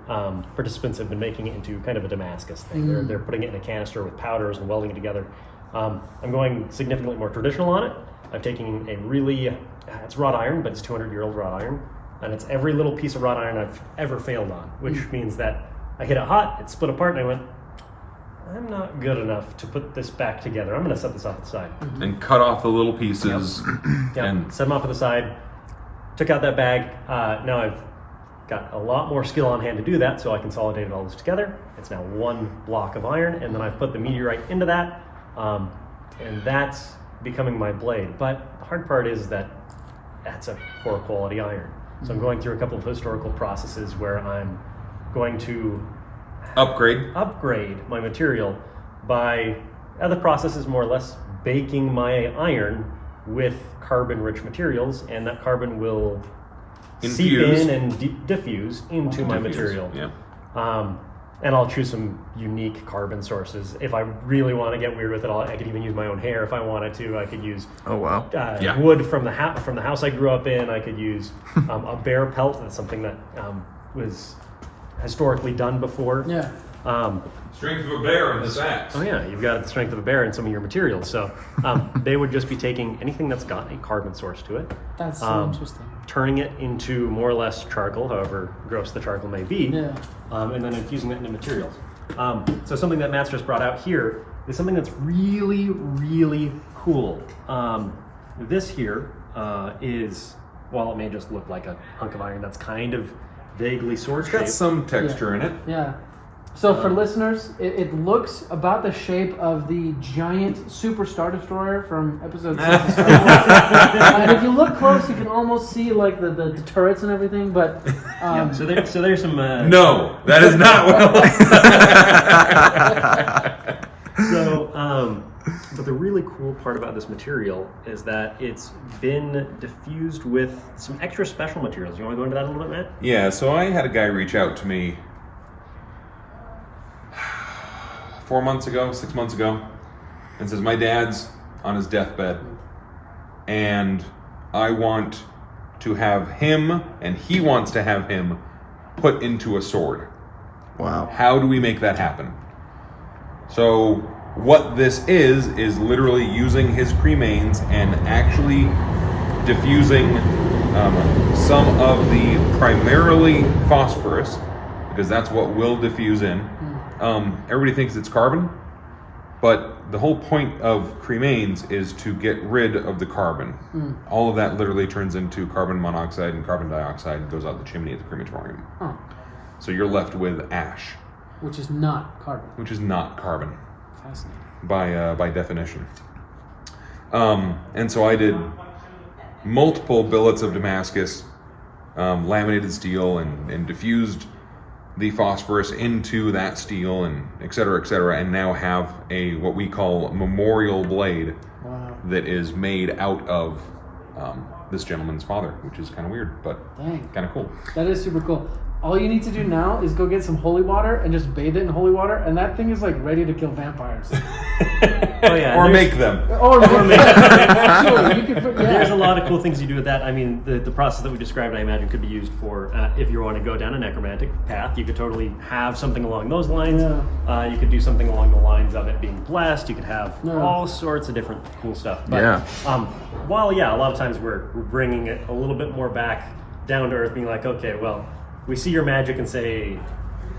participants have been making it into kind of a Damascus thing. They're putting it in a canister with powders and welding it together. I'm going significantly more traditional on it. I'm taking a really, it's wrought iron, but it's 200-year-old wrought iron. And it's every little piece of wrought iron I've ever failed on, which means that I hit it hot, it split apart, and I went, I'm not good enough to put this back together. I'm going to set this off to the side. And cut off the little pieces. And set them off to the side. Took out that bag. Now I've got a lot more skill on hand to do that, so I consolidated all this together. It's now one block of iron, and then I've put the meteorite into that, and that's becoming my blade. But the hard part is that that's a poor quality iron. So I'm going through a couple of historical processes where I'm going to upgrade my material by, the process is more or less baking my iron with carbon-rich materials, and that carbon will seep in and diffuse into my material. Yeah. And I'll choose some unique carbon sources. If I really want to get weird with it, I could even use my own hair if I wanted to. I could use wood from the house I grew up in. I could use a bear pelt. That's something that was historically done before. Yeah. Strength of a bear in this axe. Oh yeah, you've got the strength of a bear in some of your materials. So they would just be taking anything that's got a carbon source to it. That's so interesting. Turning it into more or less charcoal, however gross the charcoal may be, and then infusing that into materials. So something that Matt's just brought out here is something that's really, really cool. This here is, while it may just look like a hunk of iron that's kind of vaguely sword shaped. It's got some texture in it. Yeah. So for listeners, it looks about the shape of the giant Super Star Destroyer from episode 6 of Star Wars. And if you look close, you can almost see like the turrets and everything. But so there's some. No, that is not well. But the really cool part about this material is that it's been diffused with some extra special materials. You want to go into that a little bit, Matt? Yeah. So I had a guy reach out to me 6 months ago, and says, my dad's on his deathbed, and I want to have him, and he wants to have him put into a sword. Wow. How do we make that happen? So what this is literally using his cremains and actually diffusing some of the primarily phosphorus, because that's what will diffuse in. Everybody thinks it's carbon, but the whole point of cremains is to get rid of the carbon. All of that literally turns into carbon monoxide and carbon dioxide and goes out the chimney at the crematorium. So you're left with ash. which is not carbon. Fascinating. By definition. And so I did multiple billets of Damascus, laminated steel, and diffused the phosphorus into that steel, and et cetera, and now have a what we call memorial blade. Wow. That is made out of this gentleman's father, which is kind of weird, but kind of cool. That is super cool. All you need to do now is go get some holy water and just bathe it in holy water, and that thing is like ready to kill vampires. Or make them. There's a lot of cool things you do with that. I mean, the process that we described, I imagine, could be used for if you want to go down a necromantic path. You could totally have something along those lines. Yeah. You could do something along the lines of it being blessed. You could have all sorts of different cool stuff. But, while a lot of times we're bringing it a little bit more back down to earth, being like, okay, well, we see your magic and say,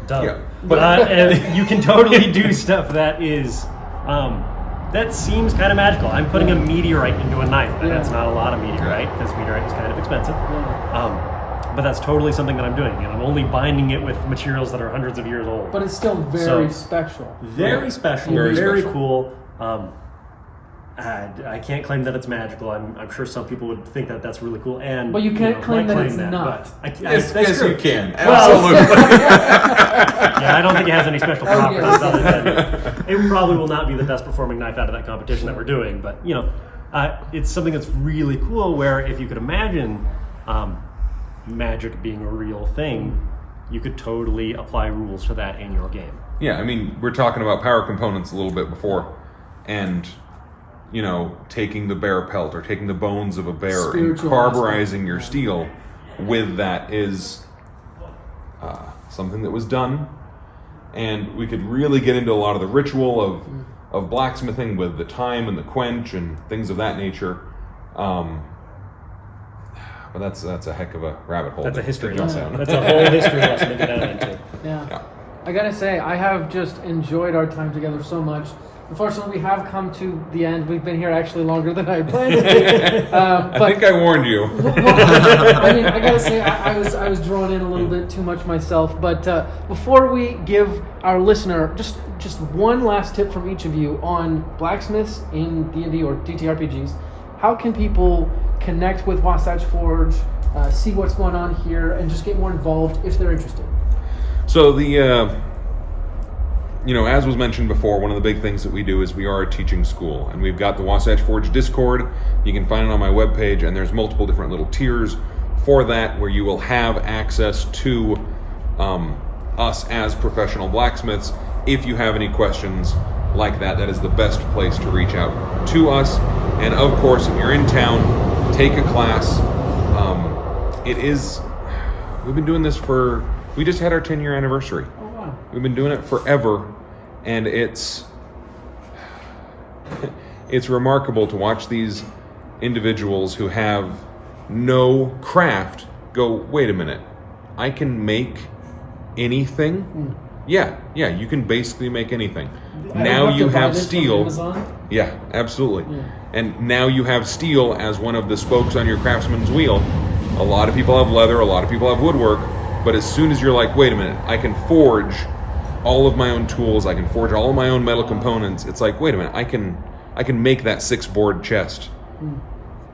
duh. Yeah, But and you can totally do stuff that is That seems kind of magical. I'm putting a meteorite into a knife. And that's not a lot of meteorite because meteorite is kind of expensive. But that's totally something that I'm doing, and I'm only binding it with materials that are hundreds of years old. But it's still very special. Very special, Very very special. cool. I can't claim that it's magical. I'm sure some people would think that that's really cool. But you can't claim that it's not. But Yes, that's true. you can. Well, Absolutely. yeah, I don't think it has any special properties other than it probably will not be the best performing knife out of that competition that we're doing. But it's something that's really cool. Where if you could imagine magic being a real thing, you could totally apply rules to that in your game. Yeah, I mean, we're talking about power components a little bit before, and taking the bear pelt or taking the bones of a bear Spiritual and carburizing your steel with that is something that was done, and we could really get into a lot of the ritual of blacksmithing with the time and the quench and things of that nature. But that's a heck of a rabbit hole. That's a history lesson. down. That's a whole history lesson to get down into. Yeah. I gotta say, I have just enjoyed our time together so much. Unfortunately, we have come to the end. We've been here actually longer than I planned to. I think I warned you. I mean, I gotta say, I was drawn in a little bit too much myself. But before we give our listener just one last tip from each of you on blacksmiths in D&D or TTRPGs, how can people connect with Wasatch Forge, see what's going on here, and just get more involved if they're interested? So as was mentioned before, one of the big things that we do is we are a teaching school, and we've got the Wasatch Forge Discord. You can find it on my webpage, and there's multiple different little tiers for that where you will have access to us as professional blacksmiths. If you have any questions like that, that is the best place to reach out to us. And of course, if you're in town, take a class. We've been doing this we just had our 10-year anniversary. Oh, wow. We've been doing it forever, and it's remarkable to watch these individuals who have no craft go, wait a minute, I can make anything? Yeah, you can basically make anything. Now you have steel. Yeah, absolutely. Yeah. And now you have steel as one of the spokes on your craftsman's wheel. A lot of people have leather, a lot of people have woodwork, but as soon as you're like, wait a minute, I can forge all of my own tools, I can forge all of my own metal components, it's like, wait a minute, I can make that 6-board chest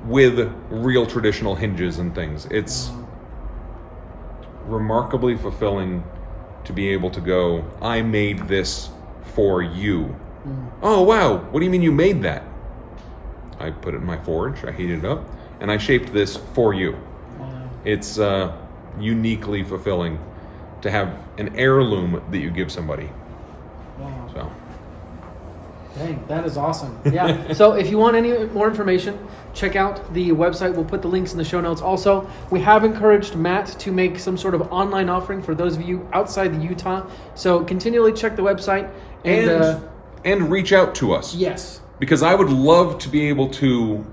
with real traditional hinges and things. It's remarkably fulfilling to be able to go, I made this for you. Oh, wow, what do you mean you made that? I put it in my forge, I heated it up, and I shaped this for you. It's uniquely fulfilling to have an heirloom that you give somebody. Wow. So. Dang, that is awesome. Yeah. So if you want any more information, check out the website. We'll put the links in the show notes. Also, we have encouraged Matt to make some sort of online offering for those of you outside the Utah. So continually check the website and reach out to us. Yes. Because I would love to be able to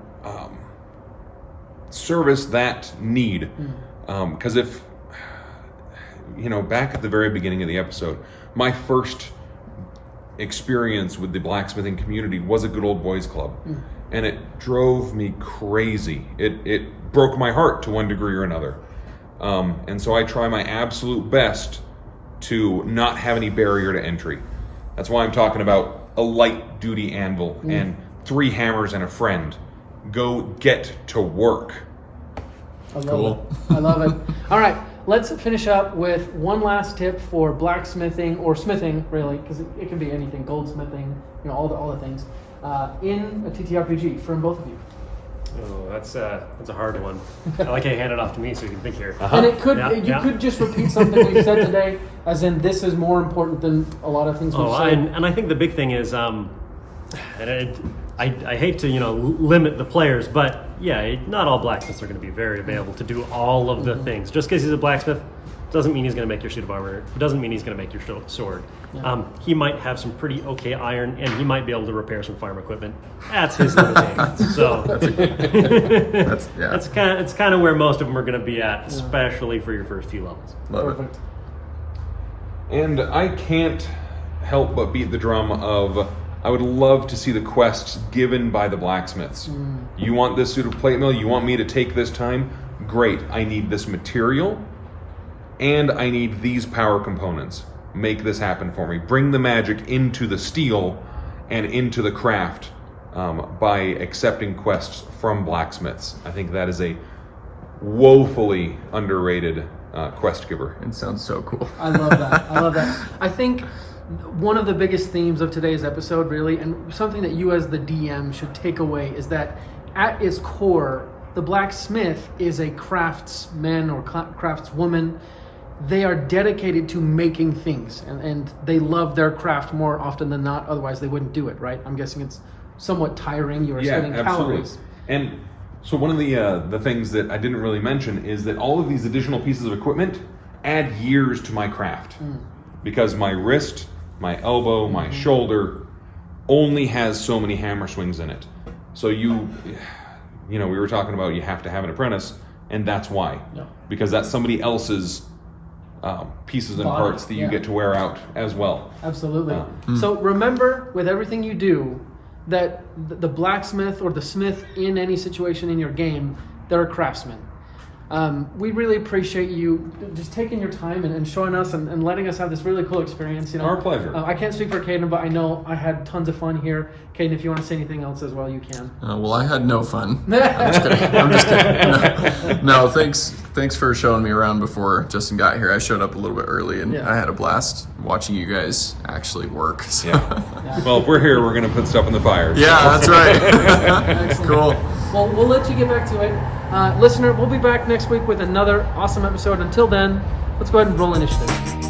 service that need. Because if, back at the very beginning of the episode, my first experience with the blacksmithing community was a good old boys club. And it drove me crazy. It broke my heart to one degree or another. And so I try my absolute best to not have any barrier to entry. That's why I'm talking about a light duty anvil and 3 hammers and a friend. Go get to work. I love it. I love it. All right, let's finish up with one last tip for blacksmithing or smithing, really, because it can be anything, goldsmithing, all the things, in a TTRPG from both of you. Oh, that's a hard one. I like how you hand it off to me so you can think here. And it could you could just repeat something we've said today, as in this is more important than a lot of things we've said. And I think the big thing is, I hate to limit the players, but not all blacksmiths are going to be very available to do all of the things. Just because he's a blacksmith doesn't mean he's going to make your suit of armor. It doesn't mean he's going to make your sword. Yeah. He might have some pretty okay iron, and he might be able to repair some farm equipment. That's his limitations. So it's kind of where most of them are going to be at, especially for your first few levels. Perfect. And I can't help but beat the drum of I would love to see the quests given by the blacksmiths. You want this suit of plate mail? You want me to take this time? Great. I need this material, and I need these power components. Make this happen for me. Bring the magic into the steel and into the craft by accepting quests from blacksmiths. I think that is a woefully underrated quest giver. It sounds so cool. I love that. I love that. I think one of the biggest themes of today's episode, really, and something that you as the DM should take away, is that at its core, the blacksmith is a craftsman or craftswoman. They are dedicated to making things, and they love their craft more often than not. Otherwise, they wouldn't do it, right? I'm guessing it's somewhat tiring. You are spending calories. And so one of the things that I didn't really mention is that all of these additional pieces of equipment add years to my craft. Because my wrist, my elbow, my shoulder only has so many hammer swings in it. So we were talking about you have to have an apprentice, and that's why. Yeah. Because that's somebody else's pieces and parts that you get to wear out as well. Absolutely. So remember, with everything you do, that the blacksmith or the smith in any situation in your game, they're a craftsman. We really appreciate you just taking your time and showing us and letting us have this really cool experience. Our pleasure. I can't speak for Caden, but I know I had tons of fun here. Caden, if you want to say anything else as well, you can. Well, I had no fun. I'm just kidding. No, thanks for showing me around before Justin got here. I showed up a little bit early, and I had a blast watching you guys actually work. So. Yeah. Well, if we're here, we're going to put stuff in the fire. Yeah, that's right. Cool. Well, we'll let you get back to it. Listener, we'll be back next week with another awesome episode. Until then, let's go ahead and roll initiative.